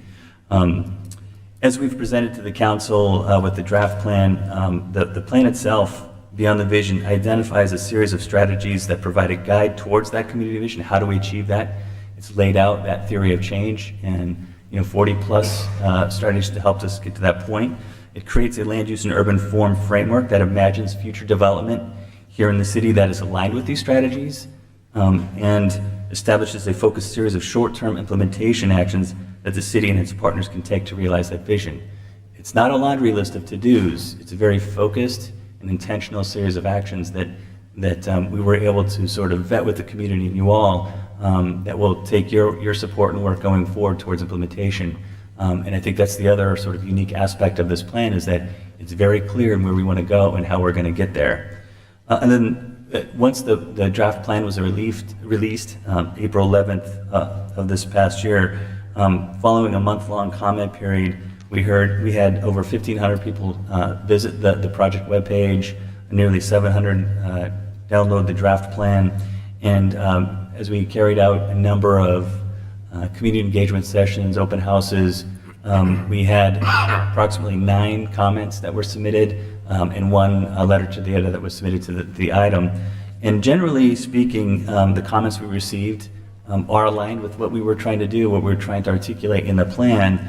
As we've presented to the council with the draft plan, the plan itself, beyond the vision, identifies a series of strategies that provide a guide towards that community vision. How do we achieve that? It's laid out that theory of change and 40 plus strategies to help us get to that point. It creates a land use and urban form framework that imagines future development here in the city that is aligned with these strategies, and establishes a focused series of short-term implementation actions that the city and its partners can take to realize that vision. It's not a laundry list of to-dos. It's a very focused and intentional series of actions that we were able to sort of vet with the community and you all, that will take your support and work going forward towards implementation. And I think that's the other sort of unique aspect of this plan, is that it's very clear in where we want to go and how we're going to get there. And then once the draft plan was released April 11th of this past year, following a month-long comment period, we had over 1,500 people visit the project webpage, nearly 700 download the draft plan, and as we carried out a number of community engagement sessions, open houses, we had approximately 9 comments that were submitted, and one letter to the editor that was submitted to the item. And generally speaking, the comments we received are aligned with what we were trying to do, what we were trying to articulate in the plan.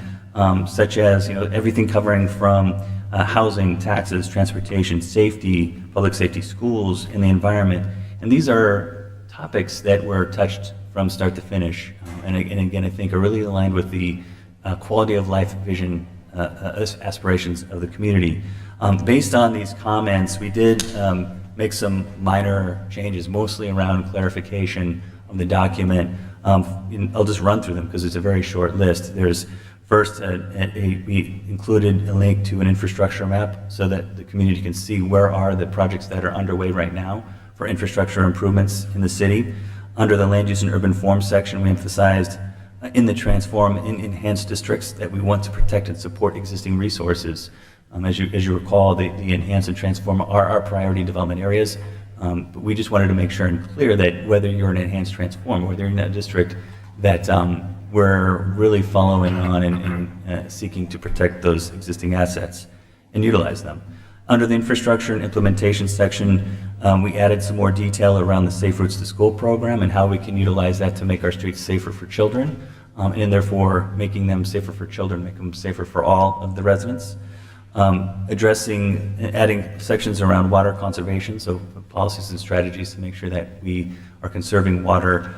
such as everything covering from housing, taxes, transportation, safety, public safety, schools, and the environment. And these are topics that were touched from start to finish, and again, I think are really aligned with the quality of life vision aspirations of the community. Based on these comments, we did make some minor changes, mostly around clarification of the document. I'll just run through them because it's a very short list. There's first, we included a link to an infrastructure map so that the community can see where are the projects that are underway right now for infrastructure improvements in the city. Under the land use and urban form section, we emphasized in the transform and enhanced districts that we want to protect and support existing resources. As you recall, the enhance and transform are our priority development areas, but we just wanted to make sure and clear that whether you're an enhanced transform or whether you're in that district, that we're really following on and seeking to protect those existing assets and utilize them. Under the infrastructure and implementation section, we added some more detail around the Safe Routes to School program and how we can utilize that to make our streets safer for children, and therefore making them safer for children, make them safer for all of the residents. Adding sections around water conservation, so policies and strategies to make sure that we are conserving water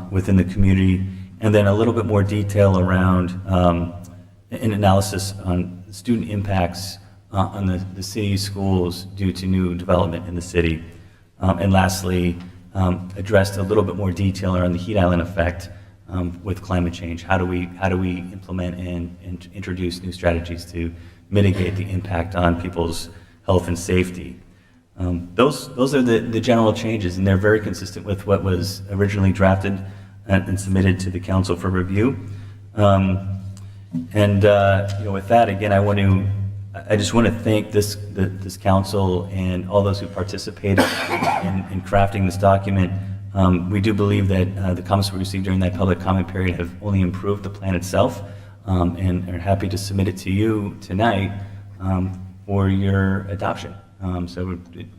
within the community, and then a little bit more detail around an analysis on student impacts on the city's schools due to new development in the city. And lastly, addressed a little bit more detail around the heat island effect with climate change. How do we implement and introduce new strategies to mitigate the impact on people's health and safety? Those are the general changes, and they're very consistent with what was originally drafted and submitted to the council for review. With that, again, I just want to thank this council and all those who participated in crafting this document. We do believe that the comments we received during that public comment period have only improved the plan itself, and are happy to submit it to you tonight for your adoption. So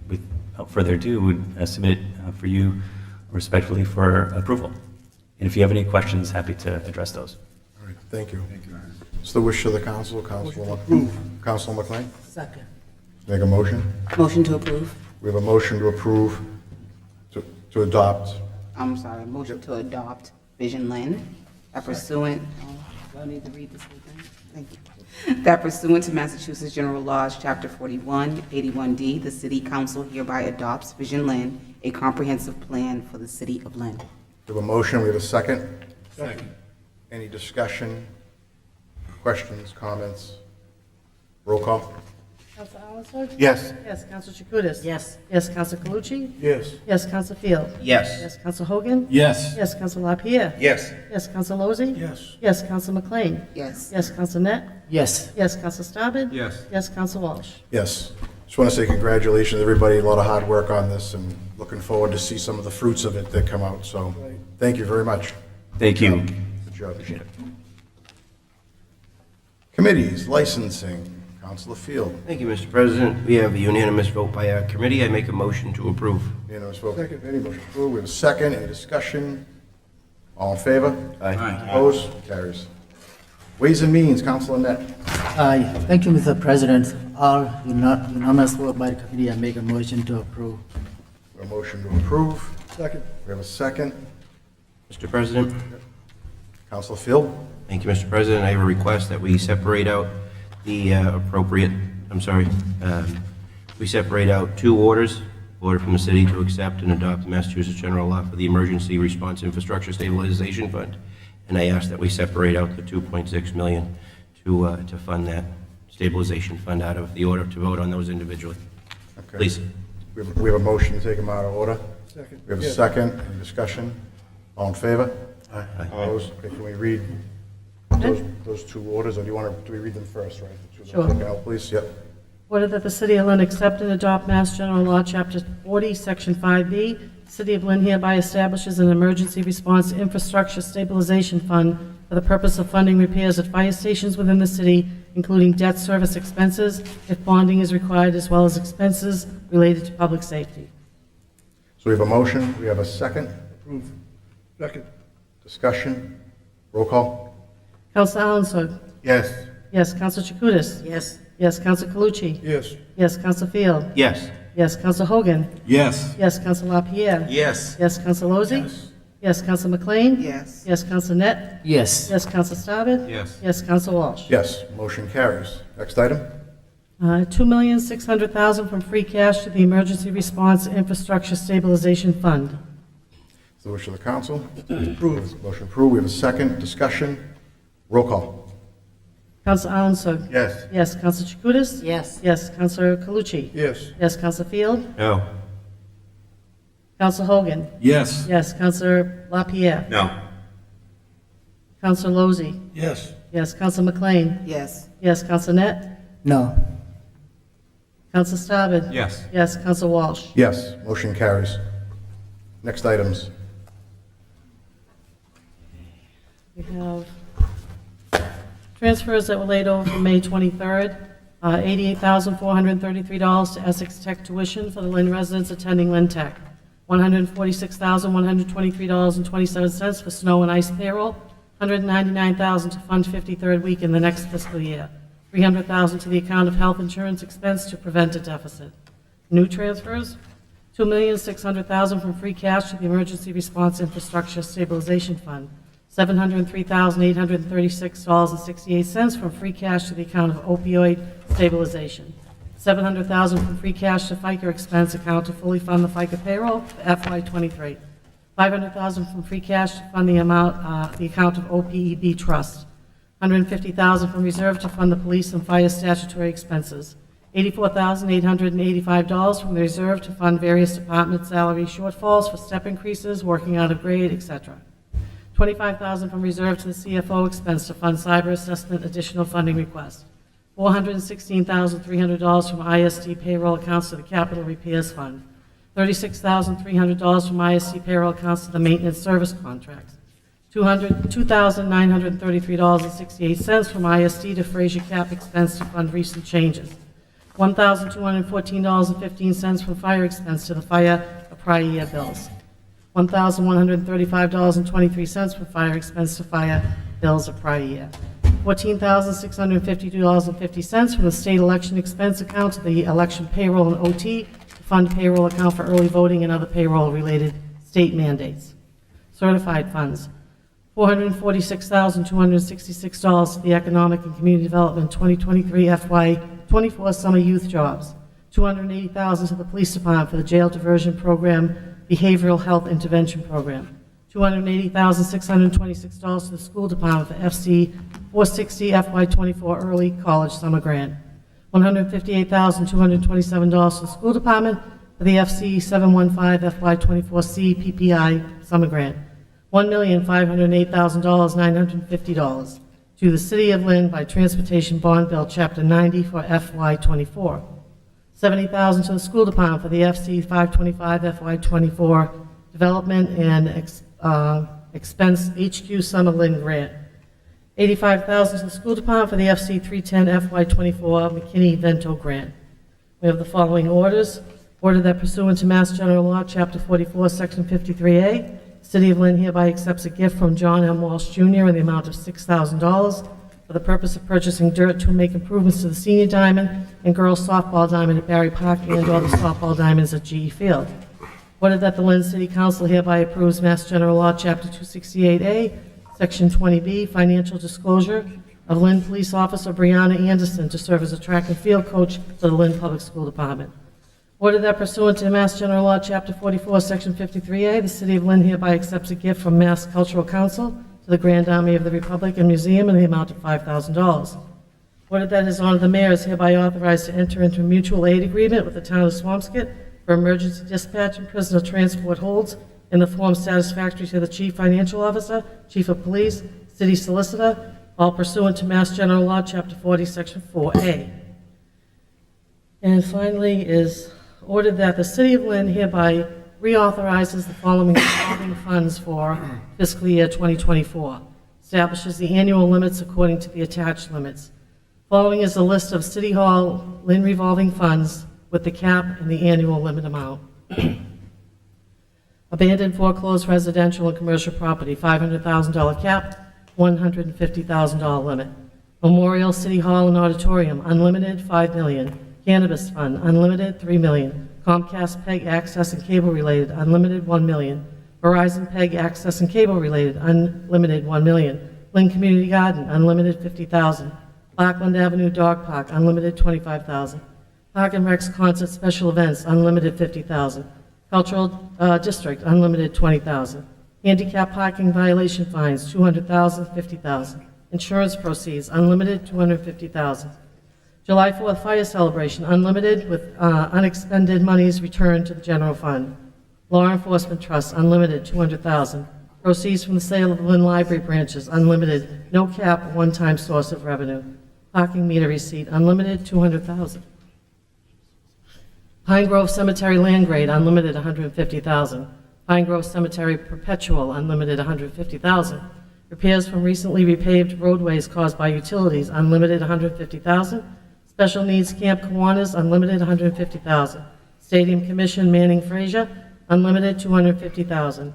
without further ado, we'd submit it for you respectfully for approval. And if you have any questions, happy to address those. All right, thank you. It's the wish of the council. Councilor McLean? Second. Make a motion. Motion to approve. We have a motion to approve, to adopt. I'm sorry, motion to adopt Vision Lynn, that pursuant, do I need to read this whole thing? Thank you. That pursuant to Massachusetts General Laws, Chapter 41, 81D, the City Council hereby adopts Vision Lynn, a comprehensive plan for the city of Lynn. We have a motion, we have a second. Second. Any discussion, questions, comments? Roll call. Counsel Alanson? Yes. Yes. Counsel Chakutis? Yes. Yes. Counsel Calucci? Yes. Yes. Counsel Field? Yes. Yes. Counsel Hogan? Yes. Yes. Counsel LaPierre? Yes. Yes. Counsel Lozey? Yes. Yes. Counsel McLean? Yes. Yes. Counsel Net? Yes. Yes. Counsel Staben? Yes. Yes. Counsel Walsh? Yes. Just want to say congratulations, everybody. A lot of hard work on this, and looking forward to see some of the fruits of it that come out. So, thank you very much. Thank you. Good job. Appreciate it. Committees, licensing. Councilor Field. Thank you, Mr. President. We have a unanimous vote by our committee. I make a motion to approve. Unanimous vote. Second. Any motion approved? We have a second. Any discussion? All in favor? Aye. Opposed? Carries. Ways and Means, Councilor Net. Aye. Thank you, Mr. President. All unanimous vote by the committee. I make a motion to approve. A motion to approve. Second. We have a second. Mr. President. Councilor Field. Thank you, Mr. President. I have a request that we separate out the we separate out two orders. Order from the city to accept and adopt the Massachusetts General Law for the Emergency Response Infrastructure Stabilization Fund. And I ask that we separate out the $2.6 million to fund that stabilization fund out of the order to vote on those individually. Okay. Please. We have a motion to take them out of order. Second. We have a second. Any discussion? All in favor? Aye. Opposed? Okay, can we read those two orders, or do we read them first, right? The two Sure. that are taken out, please. Yep. Order that the City of Lynn accept and adopt Mass General Law, Chapter 40, Section 5B. The City of Lynn hereby establishes an emergency response infrastructure stabilization fund for the purpose of funding repairs at fire stations within the city, including debt service expenses, if bonding is required, as well as expenses related to public safety. So we have a motion. We have a second. Approve. Second. Discussion. Roll call. Counsel Alanson? Yes. Yes, Counsel Chakutis? Yes. Yes, Counsel Calucci? Yes. Yes, Counsel Field? Yes. Yes, Counsel Hogan? Yes. Yes, Counsel LaPierre? Yes. Yes, Counsel Lozey? Yes, Counsel McLean? Yes. Yes, Counsel Net? Yes. Yes, Counsel Staben? Yes. Yes, Counsel Walsh? Yes, motion carries. Next item? $2,600,000 from free cash to the Emergency Response Infrastructure Stabilization Fund. Is the wish of the council? Approved. Motion approved. We have a second. Discussion. Roll call. Counsel Alanson? Yes. Yes, Counsel Chakutis? Yes. Yes, Counsel Calucci? Yes. Yes, Counsel Field? No. Counsel Hogan? Yes. Yes, Counsel LaPierre? No. Counsel Lozey? Yes. Yes, Counsel McLean? Yes. Yes, Counsel Net? No. Counsel Staben? Yes. Yes, Counsel Walsh? Yes, motion carries. Next items. We have transfers that were laid over from May 23rd, $88,433 to Essex Tech tuition for the Lynn residents attending Lynn Tech, $146,123.27 for snow and ice payroll, $199,000 to fund 53rd week in the next fiscal year, $300,000 to the account of health insurance expense to prevent a deficit. New transfers, $2,600,000 from free cash to the Emergency Response Infrastructure Stabilization Fund, $703,836.68 from free cash to the account of opioid stabilization, $700,000 from free cash to FICA expense account to fully fund the FICA payroll for FY23, $500,000 from free cash to fund the account of OPEB trust, $150,000 from reserve to fund the police and fire statutory expenses, $84,885 from the reserve to fund various department salary shortfalls for step increases, working out of grade, etc. $25,000 from reserve to the CFO expense to fund cyber assessment additional funding request. $416,300 from ISD payroll accounts to the capital repairs fund. $36,300 from ISD payroll accounts to the maintenance service contracts. $2,933.68 from ISD to Fraser Cap expense to fund recent changes. $1,214.15 from fire expense to the fire of prior year bills. $1,135.23 from fire expense to fire bills of prior year. $14,652.50 from the state election expense account to the election payroll and OT to fund payroll account for early voting and other payroll-related state mandates. Certified funds, $446,266 to the Economic and Community Development 2023 FY24 Summer Youth Jobs, $280,000 to the Police Department for the Jail Diversion Program Behavioral Health Intervention Program, $280,626 to the School Department for FC 460 FY24 Early College Summer Grant, $158,227 to the School Department for the FC 715 FY24C PPI Summer Grant, $1,508,950 to the City of Lynn by Transportation Bond Bill Chapter 90 for FY24. $70,000 to the School Department for the FC 525 FY24 Development and Expense HQ Summer Lynn Grant. $85,000 to the School Department for the FC 310 FY24 McKinney-Vento Grant. We have the following orders. Order that pursuant to Mass General Law, Chapter 44, Section 53A, the City of Lynn hereby accepts a gift from John M. Walsh Jr. in the amount of $6,000 for the purpose of purchasing dirt to make improvements to the senior diamond and girls softball diamond at Barry Park and/or the softball diamonds at GE Field. Order that the Lynn City Council hereby approves Mass General Law, Chapter 268A, Section 20B, financial disclosure of Lynn Police Officer Brianna Anderson to serve as a track and field coach for the Lynn Public School Department. Order that pursuant to Mass General Law, Chapter 44, Section 53A, the City of Lynn hereby accepts a gift from Mass Cultural Council to the Grand Army of the Republic and Museum in the amount of $5,000. Order that His Honor the Mayor is hereby authorized to enter into a mutual aid agreement with the Town of Swampscott for emergency dispatch and prisoner transport holds in the form satisfactory to the Chief Financial Officer, Chief of Police, City Solicitor, all pursuant to Mass General Law, Chapter 40, Section 4A. And finally is ordered that the City of Lynn hereby reauthorizes the following revolving funds for fiscal year 2024, establishes the annual limits according to the attached limits. Following is a list of City Hall Lynn revolving funds with the cap and the annual limit amount. Abandoned foreclosed residential and commercial property, $500,000 cap, $150,000 limit. Memorial City Hall and Auditorium, unlimited, $5 million. Cannabis Fund, unlimited, $3 million. Comcast PEG Access and Cable Related, unlimited, $1 million. Verizon PEG Access and Cable Related, unlimited, $1 million. Lynn Community Garden, unlimited, $50,000. Parkland Avenue Dog Park, unlimited, $25,000. Park and Recs Concert Special Events, unlimited, $50,000. Cultural District, unlimited, $20,000. Handicap Parking Violation Fines, $200,000, $50,000. Insurance Proceeds, unlimited, $250,000. July 4th Fire Celebration, unlimited, with unexpended monies returned to the general fund. Law Enforcement Trust, unlimited, $200,000. Proceeds from the sale of Lynn Library branches, unlimited, no cap, one-time source of revenue. Parking meter receipt, unlimited, $200,000. Pine Grove Cemetery Land Grade, unlimited, $150,000. Pine Grove Cemetery Perpetual, unlimited, $150,000. Repairs from recently repaved roadways caused by utilities, unlimited, $150,000. Special Needs Camp Kiwanis, unlimited, $150,000. Stadium Commission Manning Frazier, unlimited, $250,000.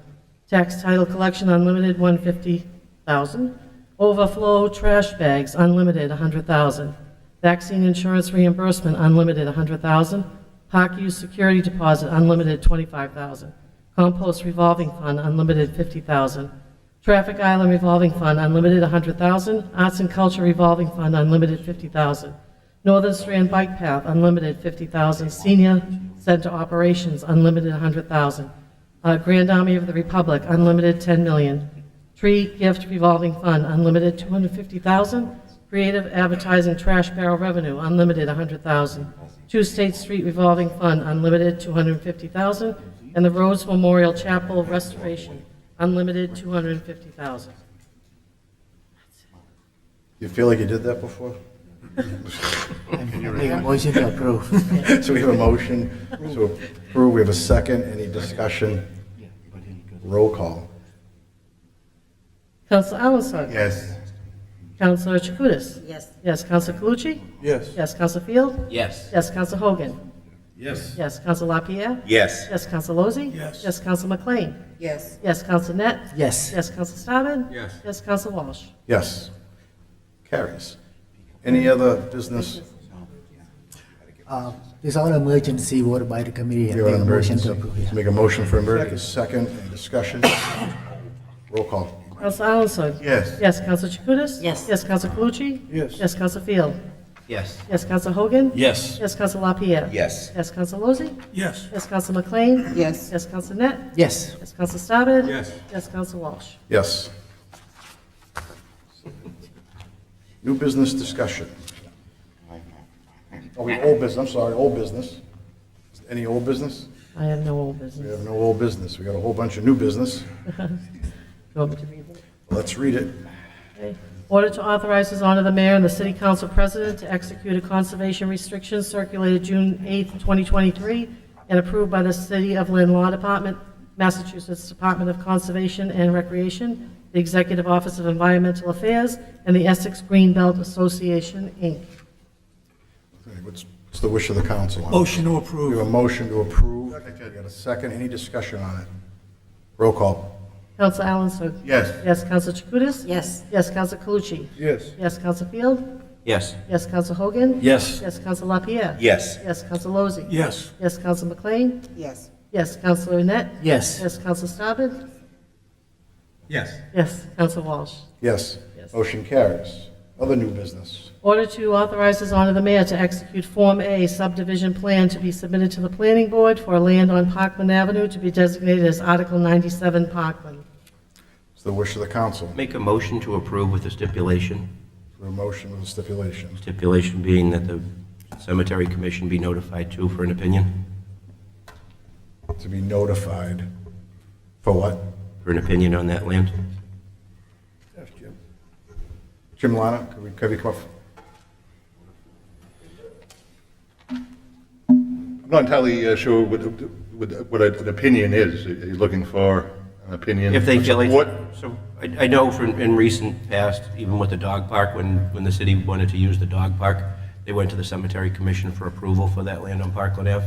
Tax Title Collection, unlimited, $150,000. Overflow Trash Bags, unlimited, $100,000. Vaccine Insurance Reimbursement, unlimited, $100,000. Park Use Security Deposit, unlimited, $25,000. Compost Revolving Fund, unlimited, $50,000. Traffic Island Revolving Fund, unlimited, $100,000. Arts and Culture Revolving Fund, unlimited, $50,000. Northern Strand Bike Path, unlimited, $50,000. Senior Center Operations, unlimited, $100,000. Grand Army of the Republic, unlimited, $10 million. Tree Gift Revolving Fund, unlimited, $250,000. Creative Advertising Trash Barrel Revenue, unlimited, $100,000. 2 State Street Revolving Fund, unlimited, $250,000. And the Rhodes Memorial Chapel Restoration, unlimited, $250,000. You feel like you did that before? Make a motion to approve. So we have a motion to approve, we have a second, any discussion? Roll call. Council Alanson. Yes. Councilor Chakoudas. Yes. Yes, Councilor Calucci. Yes. Yes, Councilor Field. Yes. Yes, Councilor Hogan. Yes. Yes, Councilor LaPierre. Yes. Yes, Councilor Lozey. Yes. Yes, Councilor McLean. Yes. Yes, Councilor Net. Yes. Yes, Councilor Staben. Yes. Yes, Councilor Walsh. Yes. Carries. Any other business? This all emergency voted by the committee. We have an Make a motion emergency. to approve. Yeah. Make a motion for emergency, second, any discussion? Roll call. Councilor Alanson. Yes. Yes, Councilor Chakoudas. Yes. Yes, Councilor Calucci. Yes. Yes, Councilor Field. Yes. Yes, Councilor Hogan. Yes. Yes, Councilor LaPierre. Yes. Yes, Councilor Lozey. Yes. Yes, Councilor McLean. Yes. Yes, Councilor Net. Yes. Yes, Councilor Staben. Yes. Yes, Councilor Walsh. Yes. New business discussion. Oh, we have old business, I'm sorry, old business. Any old business? I have no old We business. have no old business. We got a whole bunch of new business. You want me to read them? Let's read it. Okay. Order to authorize his honor the mayor and the city council president to execute a conservation restriction circulated June 8th, 2023, and approved by the City of Lynn Law Department, Massachusetts Department of Conservation and Recreation, the Executive Office of Environmental Affairs, and the Essex Greenbelt Association, Inc. Okay, What's the wish of the council? on it? Motion to We have approve. a motion to approve. We got a second. Any discussion on it? Roll call. Council Alanson. Yes. Yes, Council Chakoudas. Yes. Yes, Council Calucci. Yes. Yes, Council Field. Yes. Yes, Council Hogan. Yes. Yes, Council LaPierre. Yes. Yes, Council Lozey. Yes. Yes, Council McLean. Yes. Yes, Councilor Net. Yes. Yes, Council Staben. Yes. Yes, Council Walsh. Yes. Yes. Motion carries. Other new business. Order to authorize his honor the mayor to execute Form A subdivision plan to be submitted to the planning board for land on Parkland Avenue to be designated as Article 97 Parkland. It's the wish of the council. Make a motion to approve with a stipulation. For a motion with a stipulation. Stipulation being that the cemetery commission be notified too for an opinion. To be notified. For what? For an opinion on that land. Yes, Jim. Jim Lana, could we come up? I'm not entirely sure what an opinion is. Are you looking for an opinion? If they feel like, What? so I know from in recent past, even with the dog park, when the city wanted to use the dog park, they went to the cemetery commission for approval for that land on Parkland Ave.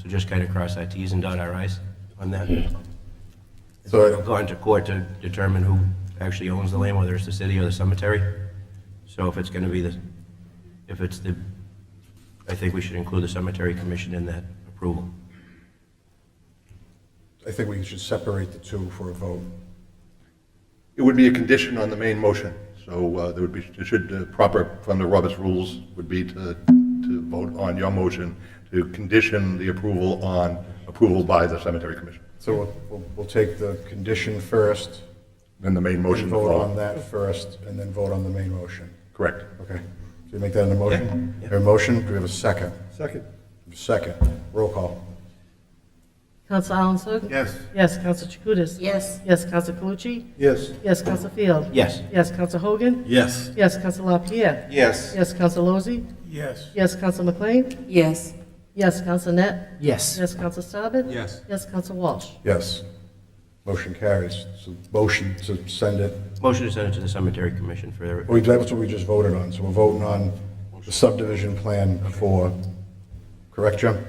So just kind of cross our Ts and dot our Is on that. So- They'll go into court to determine who actually owns the land, whether it's the city or the cemetery. So if it's going to be I think we should include the cemetery commission in that approval. I think we should separate the two for a vote. It would be a condition on the main motion, so there would be, proper from the Robert's rules would be to vote on your motion to condition the approval on approval by the cemetery commission. So we'll take the condition first. Then the main motion. Vote on that first, and then vote on the main motion. Correct. Okay. So you make that in a motion? Yeah. A motion, do we have a second? Second. Second. Roll call. Counsel Alan Yes. Yes, Counsel Chakutis? Yes. Yes, Counsel Calucci? Yes. Yes, Counsel Field? Yes. Yes, Counsel Hogan? Yes. Yes, Counsel LaPierre? Yes. Yes, Counsel Lozey? Yes. Yes, Counsel McLean? Yes. Yes, Counsel Net? Yes. Yes, Counsel Staben? Yes. Yes, Counsel Walsh? Yes. Motion carries. So motion to send it, Motion to send it to the cemetery commission for their, that's what we just voted on. So we're voting on the subdivision plan for, correct, Jim?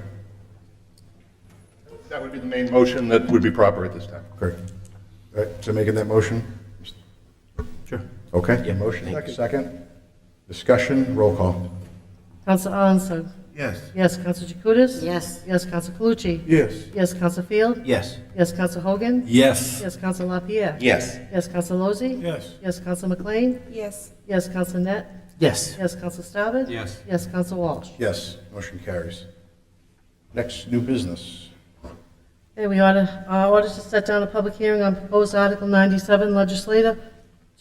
That would be the main motion that would be proper at this time. Correct. All right, so making that motion? sure. Okay, Yeah, motion, thank second. Discussion, roll call. Counsel Alan Yes. Yes, Counsel Chakutis? Yes. Yes, Counsel Calucci? Yes. Yes, Counsel Field? Yes. Yes, Counsel Hogan? Yes. Yes, Counsel LaPierre? Yes. Yes, Counsel Lozey? Yes. Yes, Counsel McLean? Yes. Yes, Counsel Net? Yes. Yes, Counsel Staben? Yes. Yes, Counsel Walsh? Yes, motion carries. Next, new business. Okay, we order to set down a public hearing on proposed Article 97 legislator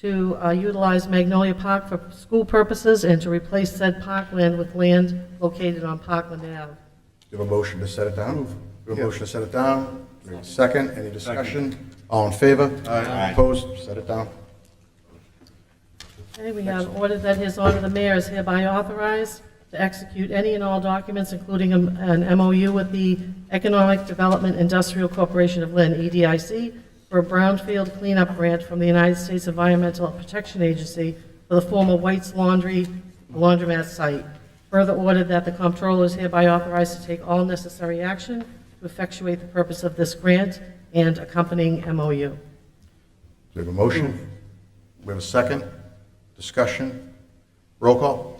to utilize Magnolia Park for school purposes and to replace said parkland with land located on Parkland Ave. Do you have a motion to set it down? Do you have a motion to set it down? Do we have a second, any discussion? All in favor? Aye. Opposed? Set it down. Okay, we have ordered that His Honor the Mayor is hereby authorized to execute any and all documents, including an MOU with the Economic Development Industrial Corporation of Lynn, EDIC, for a brownfield cleanup grant from the United States Environmental Protection Agency for the former White's Laundromat site. Further ordered that the comptroller is hereby authorized to take all necessary action to effectuate the purpose of this grant and accompanying MOU. Do we have a motion? We have a second? Discussion? Roll call?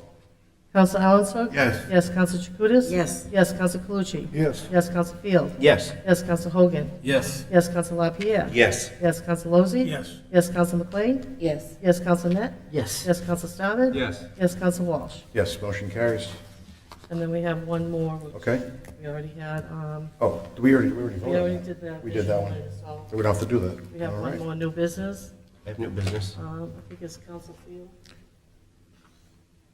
Counsel Alan Yes. Yes, Counsel Chakutis? Yes. Yes, Counsel Calucci? Yes. Yes, Counsel Field? Yes. Yes, Counsel Hogan? Yes. Yes, Counsel LaPierre? Yes. Yes, Counsel Lozey? Yes. Yes, Counsel McLean? Yes. Yes, Counsel Net? Yes. Yes, Counsel Staben? Yes. Yes, Counsel Walsh? Yes, motion carries. And then we have one more, which Okay. we already had. Oh, we already We voted already on did that. We did that one. So So we don't have to do that. we have All one right. more new business. I have new business. I think it's Counsel Field.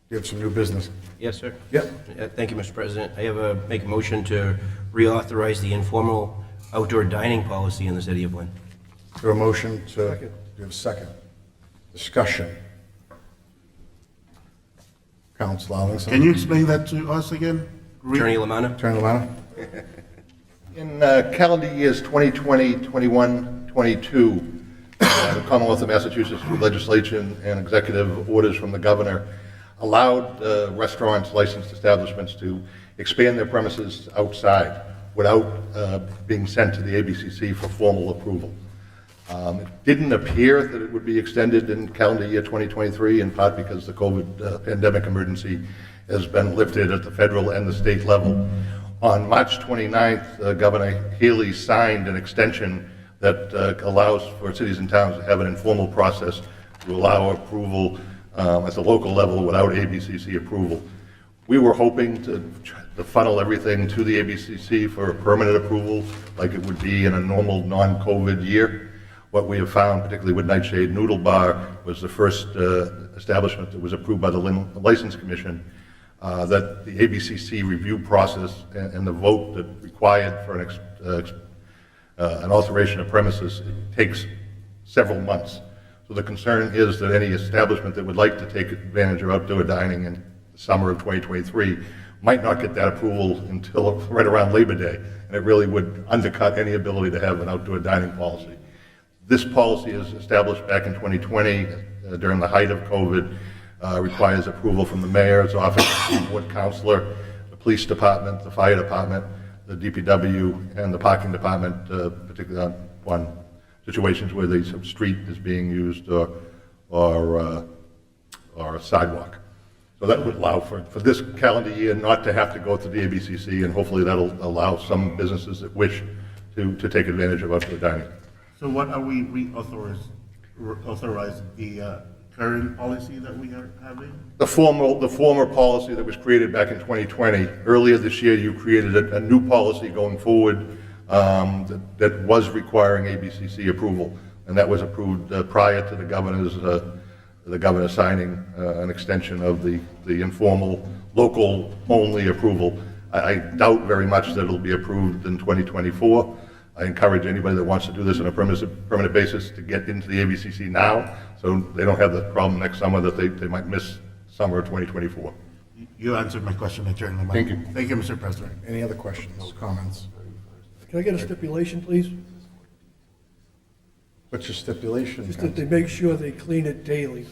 You have some new business. Yes, sir. Yep. Thank you, Mr. President. I have make a motion to reauthorize the informal outdoor dining policy in the city of Lynn. Do you have a motion to, do you have a second? Discussion? Counsel Alan. Can you explain that to us again? Attorney Lamanna? Attorney Lamana? In calendar years 2020, 21, 22, the Commonwealth of Massachusetts through legislation and executive orders from the governor allowed restaurants, licensed establishments to expand their premises outside without being sent to the ABCC for formal approval. It didn't appear that it would be extended in calendar year 2023, in part because the COVID pandemic emergency has been lifted at the federal and the state level. On March 29th, Governor Healy signed an extension that allows for cities and towns to have an informal process to allow approval at the local level without ABCC approval. We were hoping to funnel everything to the ABCC for a permanent approval like it would be in a normal non-COVID year. What we have found, particularly with Nightshade Noodle Bar, was the first establishment that was approved by the Lynn License Commission, that the ABCC review process and the vote that required for an alteration of premises takes several months. So the concern is that any establishment that would like to take advantage of outdoor dining in the summer of 2023 might not get that approval until right around Labor Day, and it really would undercut any ability to have an outdoor dining policy. This policy is established back in 2020 during the height of COVID, requires approval from the mayor's office, the ward counselor, the police department, the fire department, the DPW, and the parking department, particularly on situations where the street is being used or or a sidewalk. So that would allow for this calendar year not to have to go through the ABCC, and hopefully that'll allow some businesses that wish to take advantage of outdoor dining. So what are we authorizing, the current policy that we are having? The former policy that was created back in 2020, earlier this year, you created a new policy going forward that was requiring ABCC approval, and that was approved prior to the governor signing an extension of the informal, local-only approval. I doubt very much that it'll be approved in 2024. I encourage anybody that wants to do this on a permanent basis to get into the ABCC now, so they don't have the problem next summer that they might miss summer of 2024. You answered my question, Attorney Lamont. Thank you. Thank you, Mr. President. Any other questions, comments? Can I get a stipulation, please? What's your stipulation? Just that they make sure they clean it daily.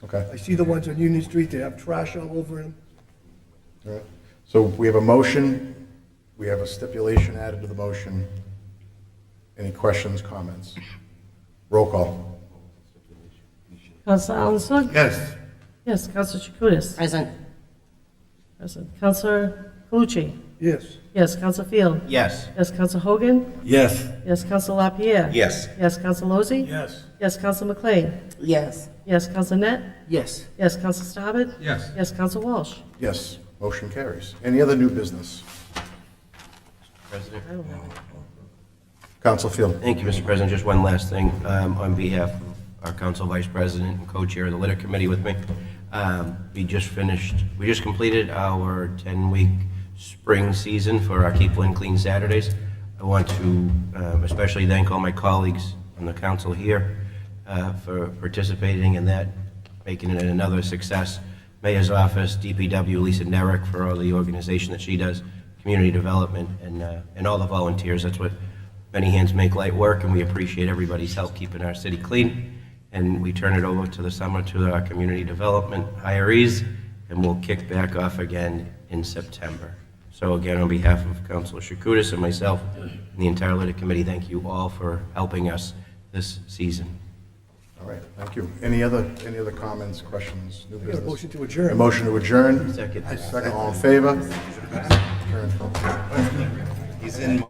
Okay. I see the ones on Union Street, they have trash all over them. All right. So we have a motion, we have a stipulation added to the motion. Any questions, comments? Roll call. Counselor Alan Yes. Yes, Counselor Chakutis. Present. Present. Counselor Calucci. Yes. Yes, Counselor Field. Yes. Yes, Counselor Hogan. Yes. Yes, Counselor LaPierre. Yes. Yes, Counselor Lozey. Yes. Yes, Counselor McLean. Yes. Yes, Counselor Net. Yes. Yes, Counselor Stabbit. Yes. Yes, Counselor Walsh. Yes, motion carries. Any other new business? President. I don't have any. Council Field. Thank you, Mr. President. Just one last thing, on behalf of our Council Vice President and Co-Chair of the Litter Committee with me. We just completed our 10-week spring season for our Keep Lynn Clean Saturdays. I want to especially thank all my colleagues on the council here for participating in that, making it another success. Mayor's Office, DPW, Lisa Nerick for all the organization that she does, community development, and all the volunteers. That's what many hands make light work, and we appreciate everybody's help keeping our city clean. And we turn it over to the summer to our community development hirees, and we'll kick back off again in September. So again, on behalf of Councilor Chakutis and myself and the entire Litter Committee, thank you all for helping us this season. All right, thank you. Any other comments, questions, new I got a business? motion to adjourn. A motion to adjourn? Second. Second, all in favor? Adjourn. He's in.